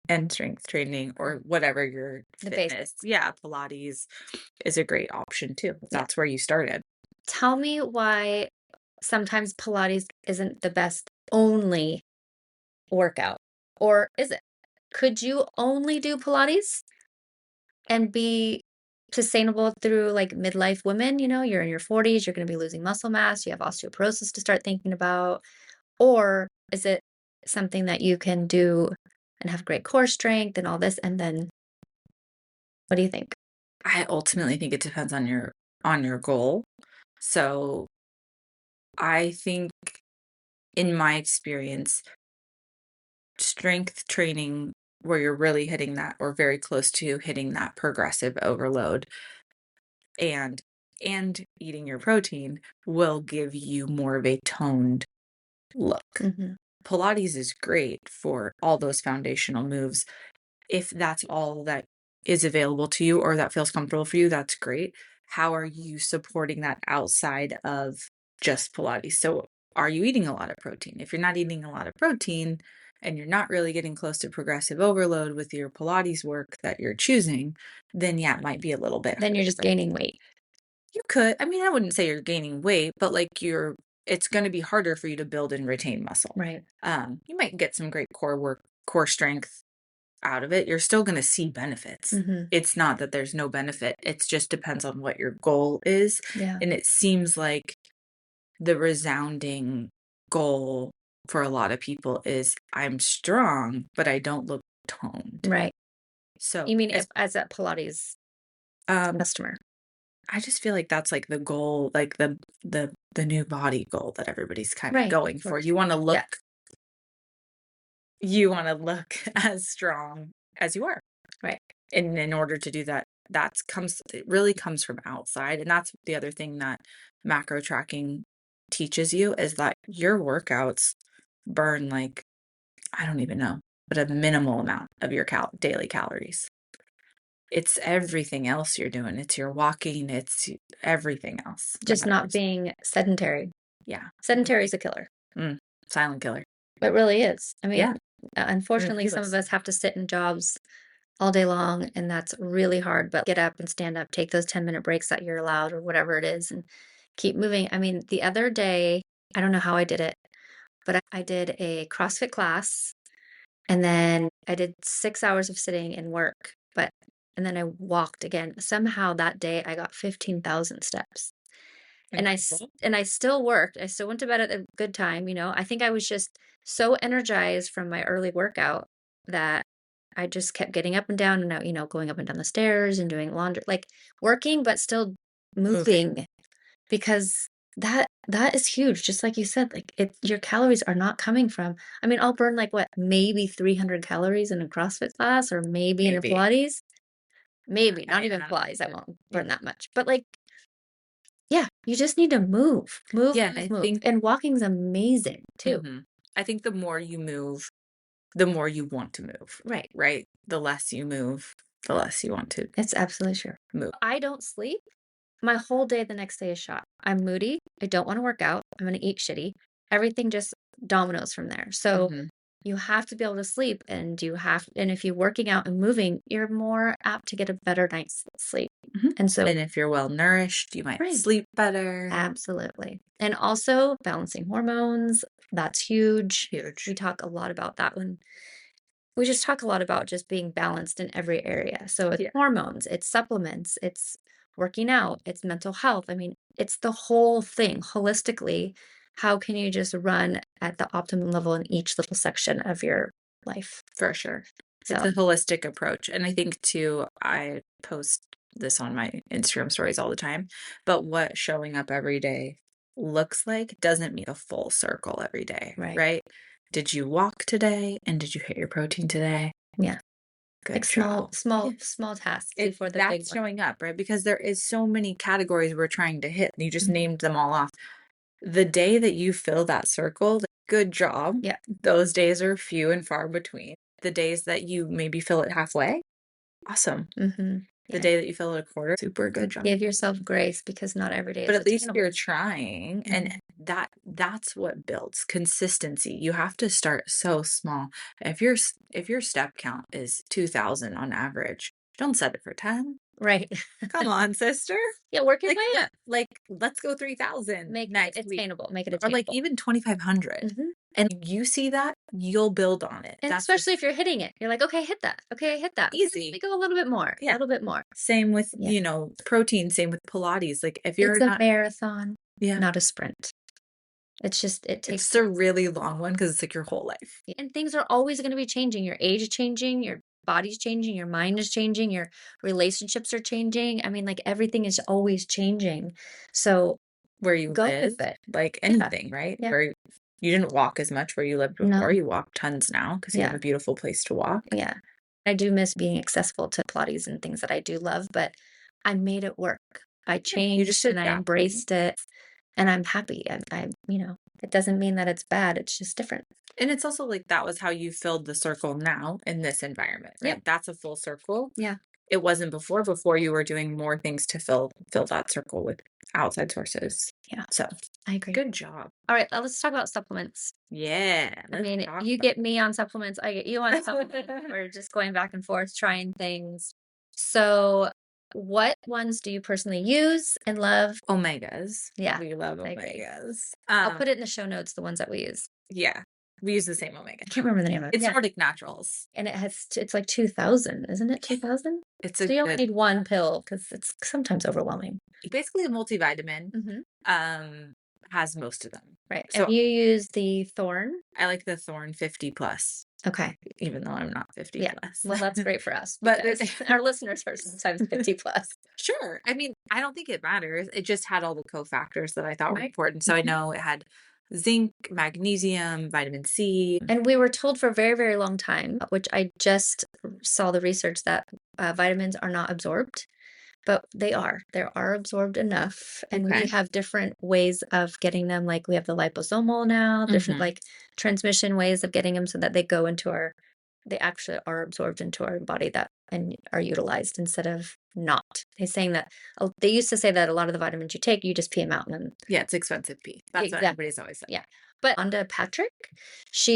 and strength training or whatever your The fitness. basics. Yeah, Pilates is a great option too. If Yeah. that's where you started. Tell me why sometimes Pilates isn't the best only workout, or is it? Could you only do Pilates and be sustainable through like midlife women? You're in your 40s, you're going to be losing muscle mass, you have osteoporosis to start thinking about. Or is it something that you can do and have great core strength and all this? And then what do you think? I ultimately think it depends on your goal. So, I think in my experience, strength training where you're really hitting that or very close to hitting that progressive overload and eating your protein will give you more of a toned look. Hmm. Pilates is great for all those foundational moves. If that's all that is available to you or that feels comfortable for you, that's great. How are you supporting that outside of just Pilates? So, are you eating a lot of protein? If you're not eating a lot of protein and you're not really getting close to progressive overload with your Pilates work that you're choosing, then yeah, it might be a little bit Then you're just harder. gaining weight. You could, I mean, I wouldn't say you're gaining weight, but like it's going to be harder for you to build and retain muscle. Right. You might get some great core work, core strength out of it. You're still going to see benefits. Hmm. It's not that there's no benefit. It just depends on what your goal is. Yeah. And it seems like the resounding goal for a lot of people is I'm strong, but I don't look toned. Right. So, You mean as a Pilates um, customer? I just feel like that's like the goal, like the new body goal that everybody's kind of Right. going Of for. course. Yeah. You want to look as strong as you are. Right. And in order to do that, it really comes from outside. And that's the other thing that macro tracking teaches you is that your workouts burn like, I don't even know, but a minimal amount of your daily calories. It's everything else you're doing. It's your walking, it's everything else that Just not matters. being sedentary. Yeah. Sedentary is a killer. Mm, silent killer. It really is. I Yeah. mean, unfortunately, some of Ridiculous. us have to sit in jobs all day long, and that's really hard. But get up and stand up, take those 10-minute breaks that you're allowed, or whatever it is, and keep moving. I mean, the other day, I don't know how I did it, but I did a CrossFit class, and then I did 6 hours of sitting and work, and then I walked again. Somehow that day, I got 15,000 steps. Incredible. And I still worked. I still went to bed at a good time. I think I was just so energized from my early workout that I just kept getting up and down and out, going up and down the stairs and doing laundry, like working, but still Moving. moving because that is huge. Just like you said, like your calories are not coming from, I mean, I'll burn like what, maybe 300 calories in a CrossFit class or maybe in a Maybe. Pilates. Maybe not I even don't know. Pilates. I won't burn Yeah. that much, but like, yeah, you just need to move, move, Yeah. move, move. And walking's amazing too. I think the more you move, the more you want to move, Right. right? The less you move, the less you want to It's absolutely true. move. I don't sleep. My whole day the next day is shot. I'm moody. I don't want to work out. I'm going to eat shitty. Everything just dominoes from there. So Mhm, you have to be able to sleep and if you're working out and moving, you're more apt to get a better night's sleep. mhm. And so, And if you're well nourished, you might right. sleep better. Absolutely. And also balancing hormones. That's huge. Huge. We talk a lot about that when we just talk a lot about just being balanced in every area. So it's Yeah, hormones, it's supplements, it's working out, it's mental health. I mean, it's the whole thing holistically. How can you just run at the optimum level in each little section of your life? for sure. It's So, a holistic approach. And I think too, I post this on my Instagram stories all the time, but what showing up every day looks like doesn't mean a full circle every day, right. right? Did you walk today? And did you hit your protein today? Yeah. Like Good small, job. small, Yeah. small tasks before the big That's one. showing up, right? Because there is so many categories we're trying to hit. You just Mhm. named them all off. The day that you fill that circle, like, good job. Yeah. Those days are few and far between. The days that you maybe fill it halfway, awesome. Hmm. The Yeah. day that you fill it a quarter, super good job. Give yourself grace because not every day But is at least attainable. you're trying, and Mhm. that's what builds consistency. You have to start so small. If your step count is 2,000 on average, don't set it for 10. Right. Come on, sister. Yeah. Work your Like, way up. let's go 3,000 Make it next week, attainable. Make it or like attainable. even 2,500. Mhm. And you see that, you'll build on it. And That's especially if you're hitting it. You're like, okay, hit that. Okay, I hit that. easy. We go a little bit more. A Yeah. little bit more. Same with, Yeah. protein, same with Pilates. Like if you're It's a not, marathon, yeah, not a sprint. It's just, it takes, it's a really long one because it's like your whole life. and things are always going to be changing. Your age is changing, your body's changing, your mind is changing, your relationships are changing. I mean, like everything is always changing. So Where you go live, with it. like Yeah. anything, right? Yeah. Where you didn't walk as much where you lived No. before. You walk tons now because you have Yeah. a beautiful place to walk. Yeah. I do miss being accessible to Pilates and things that I do love, but I made it work. I You just changed and I adapt. embraced it, and I'm happy. It doesn't mean that it's bad. It's just different. And it's also like that was how you filled the circle now in this environment, right? Yep. That's a full circle. Yeah. It wasn't before. Before you were doing more things to fill that circle with outside sources. Yeah. So I agree. good job. All right, let's talk about supplements. Yeah. I Let's mean, talk you about get me on supplements, I get you on supplements. We're just going back and forth, trying things. So, what ones do you personally use and love? omegas. Yeah, We love I agree. omegas. I'll put it in the show notes, the ones that we use. Yeah. We use the same omega. I can't remember the name of it. It's Yeah. Nordic Naturals. And it's like 2,000, isn't it? 2,000? It's So a you only good, need one pill because it's sometimes overwhelming. basically a multivitamin. Hmm. Has most of them. Right. So And you use the Thorn? I like the Thorn 50 plus, Okay. even though I'm not 50 Yeah. plus. Well, that's great for us But because our listeners are sometimes 50 plus. Sure. I mean, I don't think it matters. It just had all the cofactors that I thought were Right. important. So I Mhm. know it had zinc, magnesium, vitamin C. And we were told for a very, very long time, which I just saw the research that vitamins are not absorbed, but they are. They are absorbed enough. And we Okay. have different ways of getting them. Like we have the liposomal now, different Mhm. like transmission ways of getting them so that they actually are absorbed into our body that and are utilized instead of not. They're saying that they used to say that a lot of the vitamins you take, you just pee them out and then Yeah, it's expensive pee. That's what exactly. everybody's always said. Yeah. But Rhonda Patrick, is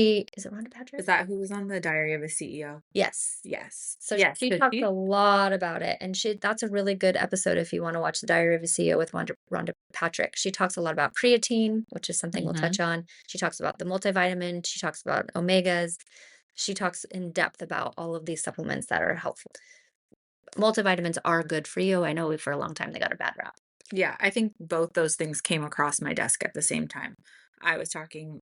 it Rhonda Patrick? Is that who was on the Diary of a CEO? Yes. Yes. So Yes. she 'Cause talks a lot about it, and that's a really good episode if you want to watch the Diary of a CEO with Rhonda Patrick. She talks a lot about creatine, which is something we'll Mhm. touch on. She talks about the multivitamin. She talks about omegas. She talks in depth about all of these supplements that are helpful. Multivitamins are good for you. I know for a long time they got a bad rap. Yeah, I think both those things came across my desk at the same time. I was talking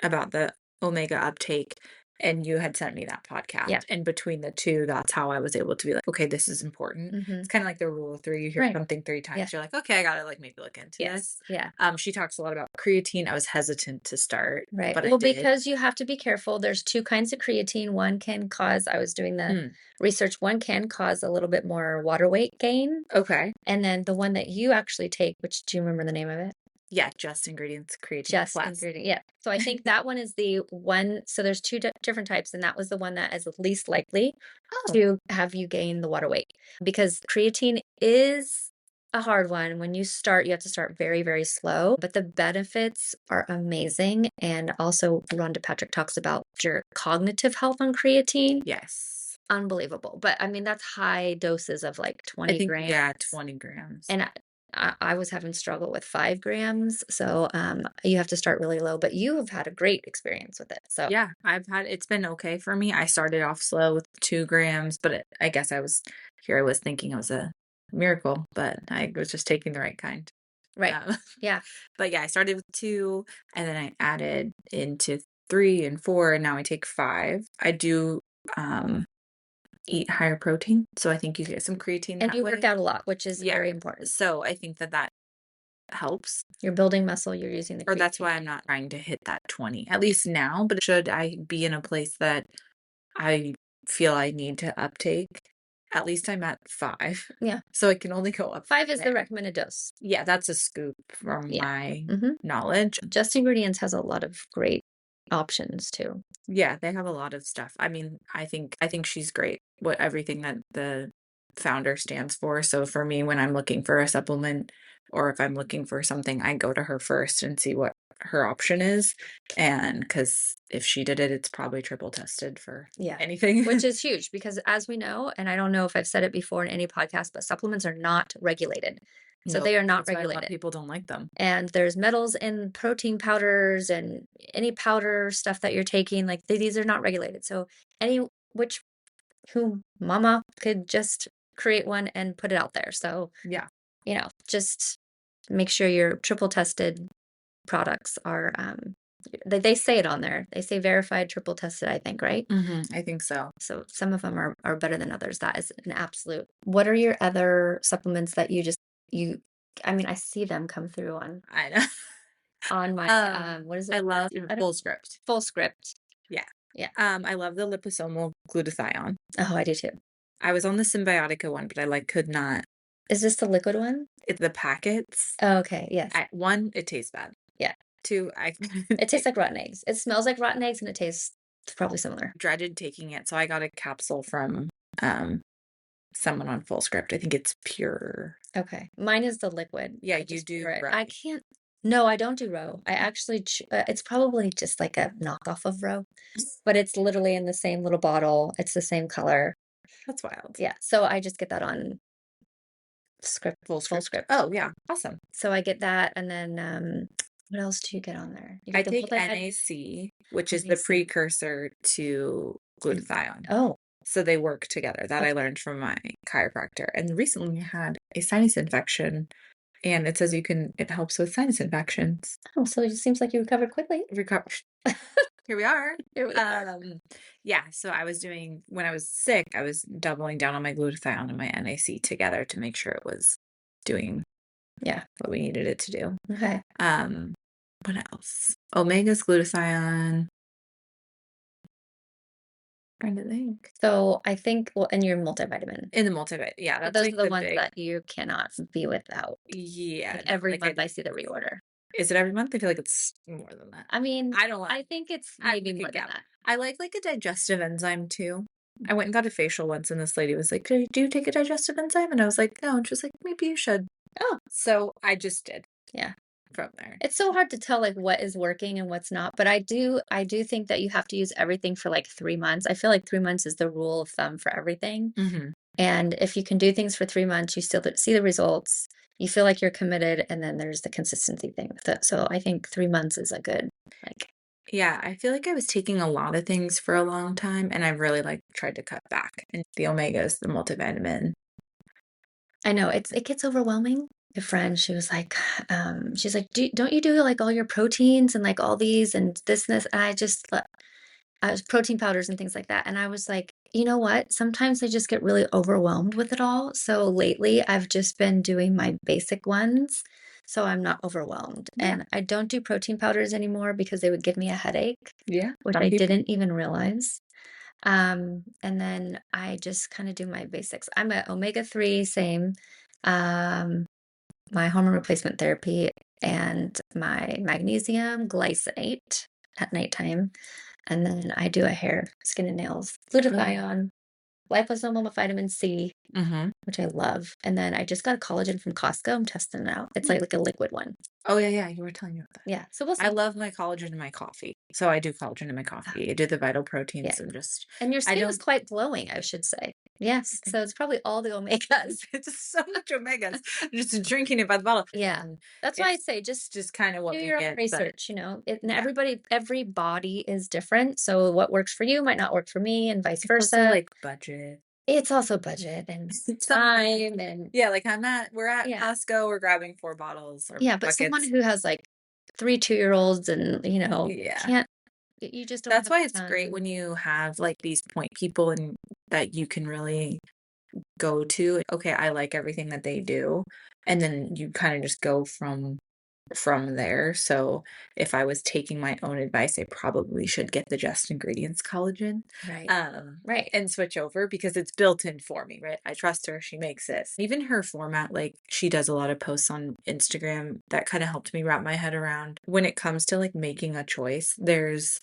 about the omega uptake and you had sent me that podcast. Yeah. And between the two, that's how I was able to be like, okay, this is important. Mm-hmm. It's kind of like the rule of three. You hear Right. something 3 times, Yeah. you're like, okay, I gotta like maybe look into this. Yes. Yeah. She talks a lot about creatine. I was hesitant to start, Right. but I Well, did. because you have to be careful. There's two kinds of creatine. One can cause, I was doing the Mm, research, one can cause a little bit more water weight gain. okay. And then the one that you actually take, which do you remember the name of it? Yeah, just ingredients, creatine Just plus. ingredient. Yeah. So I think that one is the one. So there's two different types, and that was the one that is least likely Oh, to have you gain the water weight because creatine is a hard one. When you start, you have to start very, very slow, but the benefits are amazing. And also, Rhonda Patrick talks about your cognitive health on creatine. yes. Unbelievable. But I mean, that's high doses of like 20 I think, grams. yeah, 20 grams. And I was having struggle with 5 grams. So you have to start really low, but you have had a great experience with it. So Yeah, it's been okay for me. I started off slow with 2 grams, but I guess I was thinking it was a miracle, but I was just taking the right kind. right. Um, Yeah. but yeah, I started with 2 and then I added into 3 and 4 and now I take 5. I do eat higher protein, so I think you get some creatine And that you way. work out a lot, which is Yeah. very important. So I think that helps. You're building muscle, you're using the Or that's creatine. why I'm not trying to hit that 20, at least now, but should I be in a place that I feel I need to uptake, at least I'm at 5. Yeah. So I can only go up 5 is the there. recommended dose. Yeah, that's a scoop from Yeah. my Mhm. knowledge. Just Ingredients has a lot of great options too. Yeah, they have a lot of stuff. I mean, I think she's great. What everything that the founder stands for. So for me, when I'm looking for a supplement or if I'm looking for something, I go to her first and see what her option is. And because if she did it, it's probably triple tested for Yeah. anything. Which is huge because as we know, and I don't know if I've said it before in any podcast, but supplements are not regulated. So Nope. they are not That's why a lot of regulated. people don't like them. And there's metals in protein powders and any powder stuff that you're taking, like these are not regulated. So any which who mama could just create one and put it out there. So, Yeah. just make sure your triple tested products are they say it on there. They say verified, triple tested, I think, right? I think so. So some of them are better than others. That is an absolute. What are your other supplements that you I mean, I see them come through I know. on my what is it? I love I don't full script. full script. Yeah. Yeah. I love the liposomal glutathione. Oh, I do too. I was on the Symbiotica one, but I like could not. Is this the liquid one? The packets. Oh, okay. Yes. One, it tastes bad. Yeah. Two, I It tastes like rotten eggs. It smells like rotten eggs and it tastes probably similar. dreaded taking it, so I got a capsule from someone on Full Script. I think it's pure. Okay. Mine is the liquid. Yeah, I you just do pour it. Row. I can't. No, I don't do row. I actually, it's probably just like a knockoff of row, but it's literally in the same little bottle. It's the same color. That's wild. Yeah. So I just get that on script, Full full Script. script. Oh, yeah. Awesome. So I get that. And then, what else do you get on there? You I get the take multi-vit- NAC, which is the NAC. precursor to glutathione. Oh, So they work together. That I learned from my chiropractor. And recently I had a sinus infection, and it says it helps with sinus infections. oh, so it just seems like you recovered quickly. Recover. Here we are. Here we are. Yeah, so when I was sick, I was doubling down on my glutathione and my NAC together to make sure it was doing Yeah. what we needed it to do. Okay. What else? Omega's glutathione. Trying to think. So I think, well, and your multivitamin. In the multivitamin. Yeah, But that's those like are the the ones big. that you cannot be without. Yeah, Like no, every like month I see the reorder. is it every month? I feel like it's more than that. I mean, I don't like. I think it's I maybe we more could than gap. that. I like a digestive enzyme too. I went and got a facial once, and this lady was like, "Do you take a digestive enzyme?" And I was like, "No." And she was like, "Maybe you should." Oh, So I just did yeah. from there. It's so hard to tell like what is working and what's not, but I do think that you have to use everything for like 3 months. I feel like 3 months is the rule of thumb for everything. And if you can do things for 3 months, you still see the results. You feel like you're committed, and then there's the consistency thing with it. So I think 3 months is a good like. Yeah, I feel like I was taking a lot of things for a long time, and I've really tried to cut back. And the omegas, the multivitamin. I know it gets overwhelming. A friend, she was like, she's like, don't you do like all your proteins and like all these and this and this? And I was protein powders and things like that. And I was like, you know what? Sometimes I just get really overwhelmed with it all. So lately I've just been doing my basic ones. So I'm not overwhelmed. Yeah. And I don't do protein powders anymore because they would give me a headache, Yeah, which I didn't even realize. And then I just kind of do my basics. I'm at omega-3, same. My hormone replacement therapy and my magnesium glycinate at nighttime. And then I do a hair, skin and nails, glutathione, liposomal vitamin C, which I love. And then I just got a collagen from Costco. I'm testing it out. It's like a liquid one. Oh yeah, you were telling me about that. Yeah. So we'll see. I love my collagen in my coffee. So I do collagen in my coffee. I do the vital proteins and just. And your I skin is don't. quite glowing, I should say. Yes. So it's probably all the omegas. It's so much omegas. Just drinking it by the bottle. Yeah. That's why I say just kind of what do we your own get. research, and Yeah. every body is different. So what works for you might not work for me and vice It's also versa. like budget. It's also budget and time and Yeah, like we're at Yeah. Costco, we're grabbing 4 bottles or yeah, but someone buckets. who has like 3 2-year-olds and Yeah. can't you just don't That's have why the it's great time. when you have like these point people and that you can really go to. Okay, I like everything that they do. And then you kind of just go from there. So if I was taking my own advice, I probably should get the Just Ingredients collagen. Right. Right. And switch over because it's built in for me, right? I trust her. She makes it. Even her format, like she does a lot of posts on Instagram that kind of helped me wrap my head around when it comes to like making a choice. There's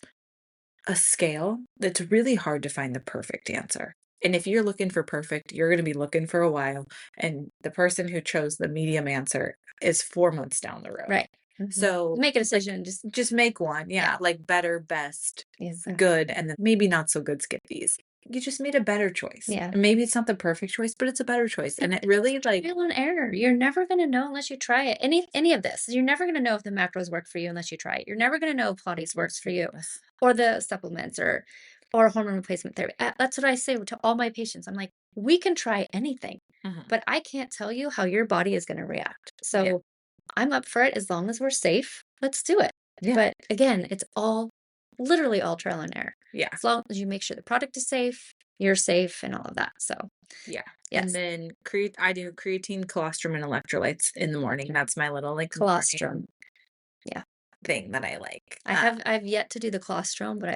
a scale that's really hard to find the perfect answer. And if you're looking for perfect, you're going to be looking for a while. And the person who chose the medium answer is 4 months down the road. Right. So Make a like, decision. just make one. Yeah. Yeah. Like better, best, Exactly. good, and then maybe not so good, skip these. You just made a better choice. Yeah. And maybe it's not the perfect choice, but it's a better choice. And it really like, Trial and error. You're never going to know unless you try it. Any of this. You're never going to know if the macros work for you unless you try it. You're never going to know if Pilates works for you or the supplements or hormone replacement therapy. That's what I say to all my patients. I'm like, we can try anything, mhm, but I can't tell you how your body is going to react. yeah, So I'm up for it as long as we're safe. Let's do it. yeah, But again, it's all literally all trial and error. yeah, As long as you make sure the product is safe, you're safe, and all of that. So yeah. And yes, then I do creatine, colostrum, and electrolytes in the morning. That's my little like morning colostrum. Yeah. thing that I like. I've yet to do the colostrum, but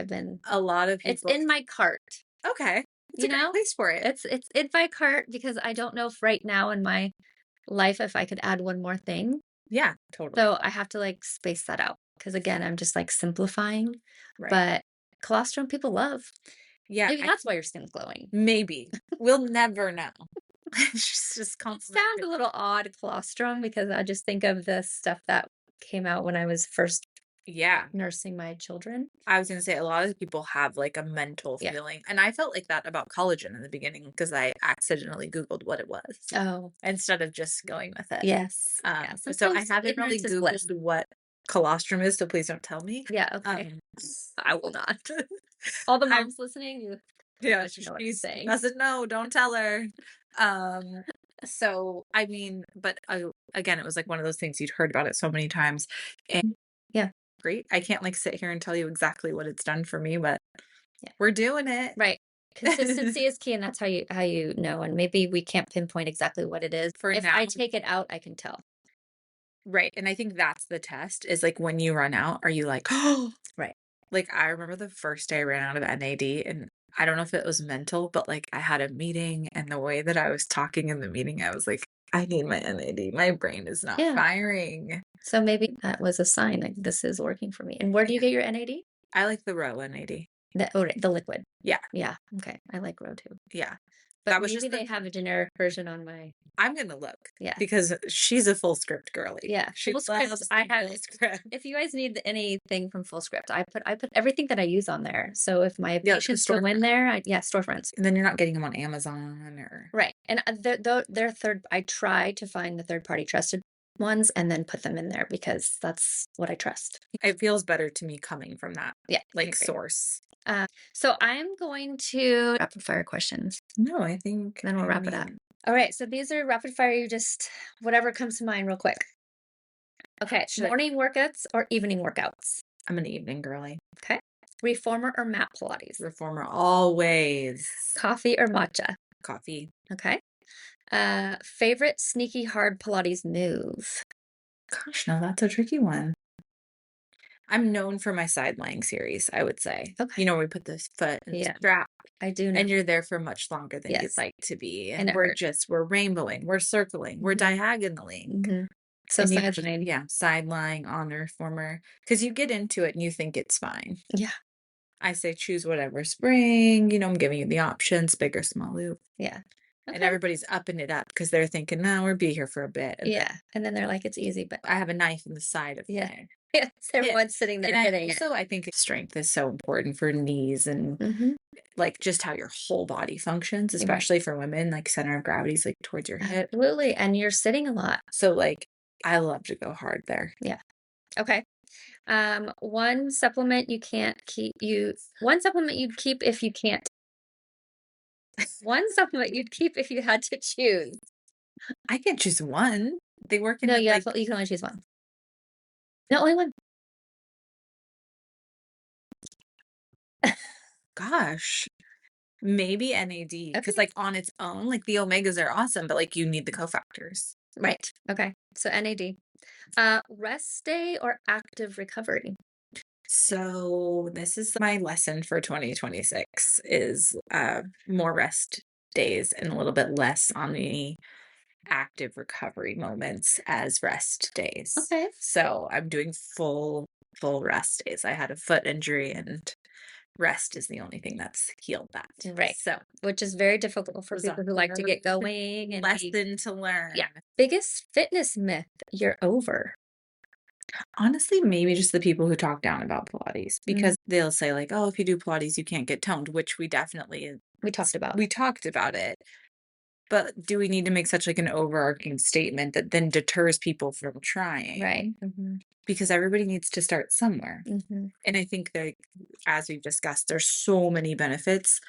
A lot of it's people. in my cart. Okay, it's a You great know, place for it. it's in my cart because I don't know if right now in my life if I could add one more thing. Yeah, totally. So I have to like space that out because again, I'm just like simplifying. Right. But colostrum people love. Yeah, Maybe that's why your skin's glowing. maybe. We'll never know. It's just It sounds a little odd, colostrum, because I just think of the stuff that came out when I was first yeah. nursing my children. I was gonna say a lot of people have like a mental Yeah. feeling, and I felt like that about collagen in the beginning because I accidentally Googled what it was Oh, instead of just going with it. yes. Yeah. So I Sometimes haven't really ignorance is bliss. Googled what colostrum is, so please don't tell me. Yeah. Okay. Um, I will not. All the I moms listening, you yeah, know what I'm she saying. doesn't know. Don't tell her. Um, so I mean, but again, it was like one of those things you'd heard about it so many times, and Yeah. great. I can't like sit here and tell you exactly what it's done for me, but Yeah. we're doing it. Right. Consistency is key, and that's how you know. And maybe we can't pinpoint exactly what it is. For If now, I take it out, I can tell. right? And I think that's the test. Is like when you run out, are you like, oh, Right. like I remember the first day I ran out of NAD, and I don't know if it was mental, but like I had a meeting, and the way that I was talking in the meeting, I was like, I need my NAD. My brain is not Yeah. firing. So maybe that was a sign like this is working for me. And where do you get your NAD? I like the Row NAD. The liquid. Yeah, Yeah. Okay. I like Row too. yeah. But That was maybe just the they have a generic version on my I'm gonna look yeah. because she's a full script girly. Yeah. She Full script. loves I the have full script. if you guys need anything from Full Script, I put everything that I use on there. So if my Yeah, patients go in there, yeah, storefronts. and then you're not getting them on Amazon or Right. And they're third I try to find the third party trusted ones and then put them in there because that's what I trust. it feels better to me coming from that Yeah. I like agree. source. So I'm going to rapid fire questions. No, I think Then we'll I wrap it up. mean, All right. So these are rapid fire. You just whatever comes to mind real quick. Okay. should I Morning workouts or evening workouts? I'm an evening girly. Okay. Reformer or mat Pilates? Reformer always. Coffee or matcha? Coffee. Okay. Favorite sneaky hard Pilates move? Gosh, no, that's a tricky one. I'm known for my side lying series, I would say. Okay. You know, where we put this foot in the Yeah. strap I do know. and you're there for much longer than you'd Yes. like to be. And And it we're hurts. we're rainbowing, we're circling, we're Mhm. diagonaling. Mhm. So And you sideline. yeah, side lying on the reformer because you get into it and you think it's fine. Yeah. I say choose whatever spring, you know, I'm giving you the options, big or small loop. Yeah. And Okay. everybody's upping it up because they're thinking, no, we'll be here for a bit. And then Yeah. And then they're like, it's easy, but I have a knife in the side of yeah. my Yes. hip. Everyone's sitting there And I hitting it. also I think strength is so important for knees and Mm-hmm. like just how your whole body functions, Right. especially for women, like center of gravity is like towards your hip. Absolutely. And you're sitting a lot. So like I love to go hard there. Yeah. Okay. One supplement you can't keep you one supplement you'd keep if you can't. One supplement you'd keep if you had to choose. I can choose one. They work in No, like you can only choose one. No, only one. gosh, maybe NAD Okay. because like on its own, like the omegas are awesome, but like you need the cofactors. Right. Okay. So NAD. Rest day or active recovery? So this is my lesson for 2026 is more rest days and a little bit less on the active recovery moments as rest days. Okay. So I'm doing full rest days. I had a foot injury and rest is the only thing that's healed that. Right. So Which is very difficult for was a people who like to get hard going and be lesson to learn. yeah. Biggest fitness myth you're over. Honestly, maybe just the people who talk down about Pilates because they'll say like, "Oh, if you do Pilates, you can't get toned," which we definitely We talked about. we talked about it. But do we need to make such like an overarching statement that then deters people from trying? Right. Mm-hmm. Because everybody needs to start somewhere. Mm-hmm. And I think that, as we've discussed, there's so many benefits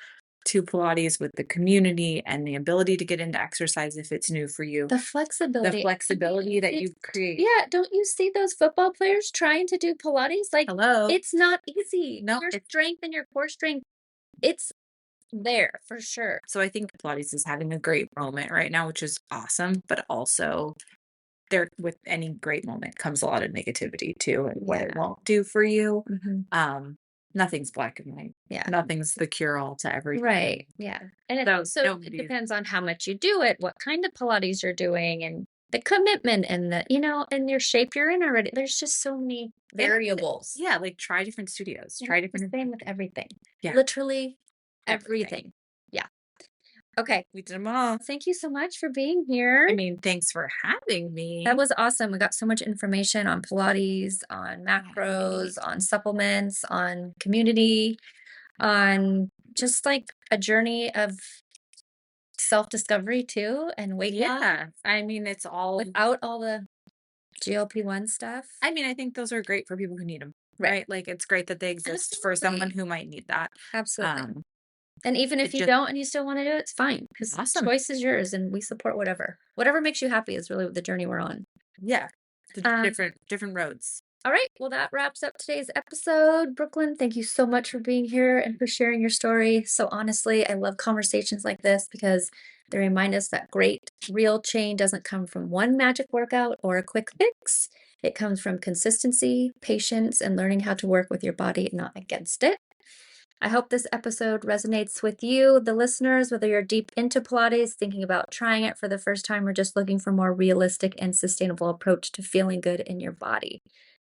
to Pilates with the community and the ability to get into exercise if it's new for you. The The flexibility. flexibility that It- you create. Yeah, don't you see those football players trying to do Pilates? Like, Hello. it's not easy. No, Your it's strength and your core strength, it's there for sure. so I think Pilates is having a great moment right now, which is awesome, but also there with any great moment comes a lot of negativity too and what it Yeah. won't do for you. Mm-hmm. Nothing's black and white. Yeah. Nothing's the cure all to everything. Right. Yeah. And So it depends on how much you do it, what kind of Pilates you're doing, and the commitment and and your shape you're in already. There's just so many variables. Yeah, like try different studios. And Try it's the different same with everything. Yeah. Literally Everything. everything. Yeah. Okay. We did them all. Thank you so much for being here. I mean, thanks for having me. That was awesome. We got so much information on Pilates, on macros, on supplements, on community, on just like a journey of self-discovery too and weight loss Yeah. I mean, it's all without all the GLP-1 stuff. I mean, I think those are great for people who need them, Right. right? Like it's great that they exist for someone Absolutely. who might need that. Absolutely. Um, And even if it you just don't and you still want to do it, it's fine because awesome. choice is yours and we support whatever. Whatever makes you happy is really the journey we're on. Yeah. The Um, different roads. All right. Well, that wraps up today's episode. Brooklyn, thank you so much for being here and for sharing your story. So honestly, I love conversations like this because they remind us that great, real change doesn't come from one magic workout or a quick fix. It comes from consistency, patience, and learning how to work with your body, not against it. I hope this episode resonates with you, the listeners, whether you're deep into Pilates, thinking about trying it for the first time, or just looking for a more realistic and sustainable approach to feeling good in your body.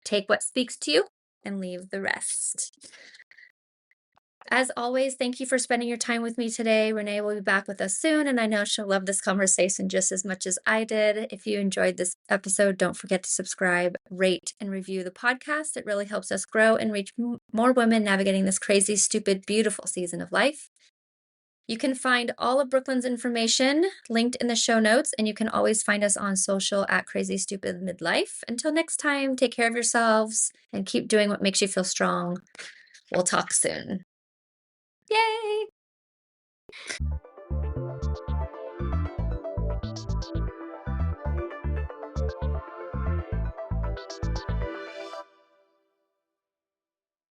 Take what speaks to you and leave the rest. As always, thank you for spending your time with me today. Renee will be back with us soon, and I know she'll love this conversation just as much as I did. If you enjoyed this episode, don't forget to subscribe, rate, and review the podcast. It really helps us grow and reach more women navigating this crazy, stupid, beautiful season of life. You can find all of Brooklyn's information linked in the show notes, and you can always find us on social at Crazy Stupid Midlife. Until next time, take care of yourselves and keep doing what makes you feel strong. We'll talk soon. Yay!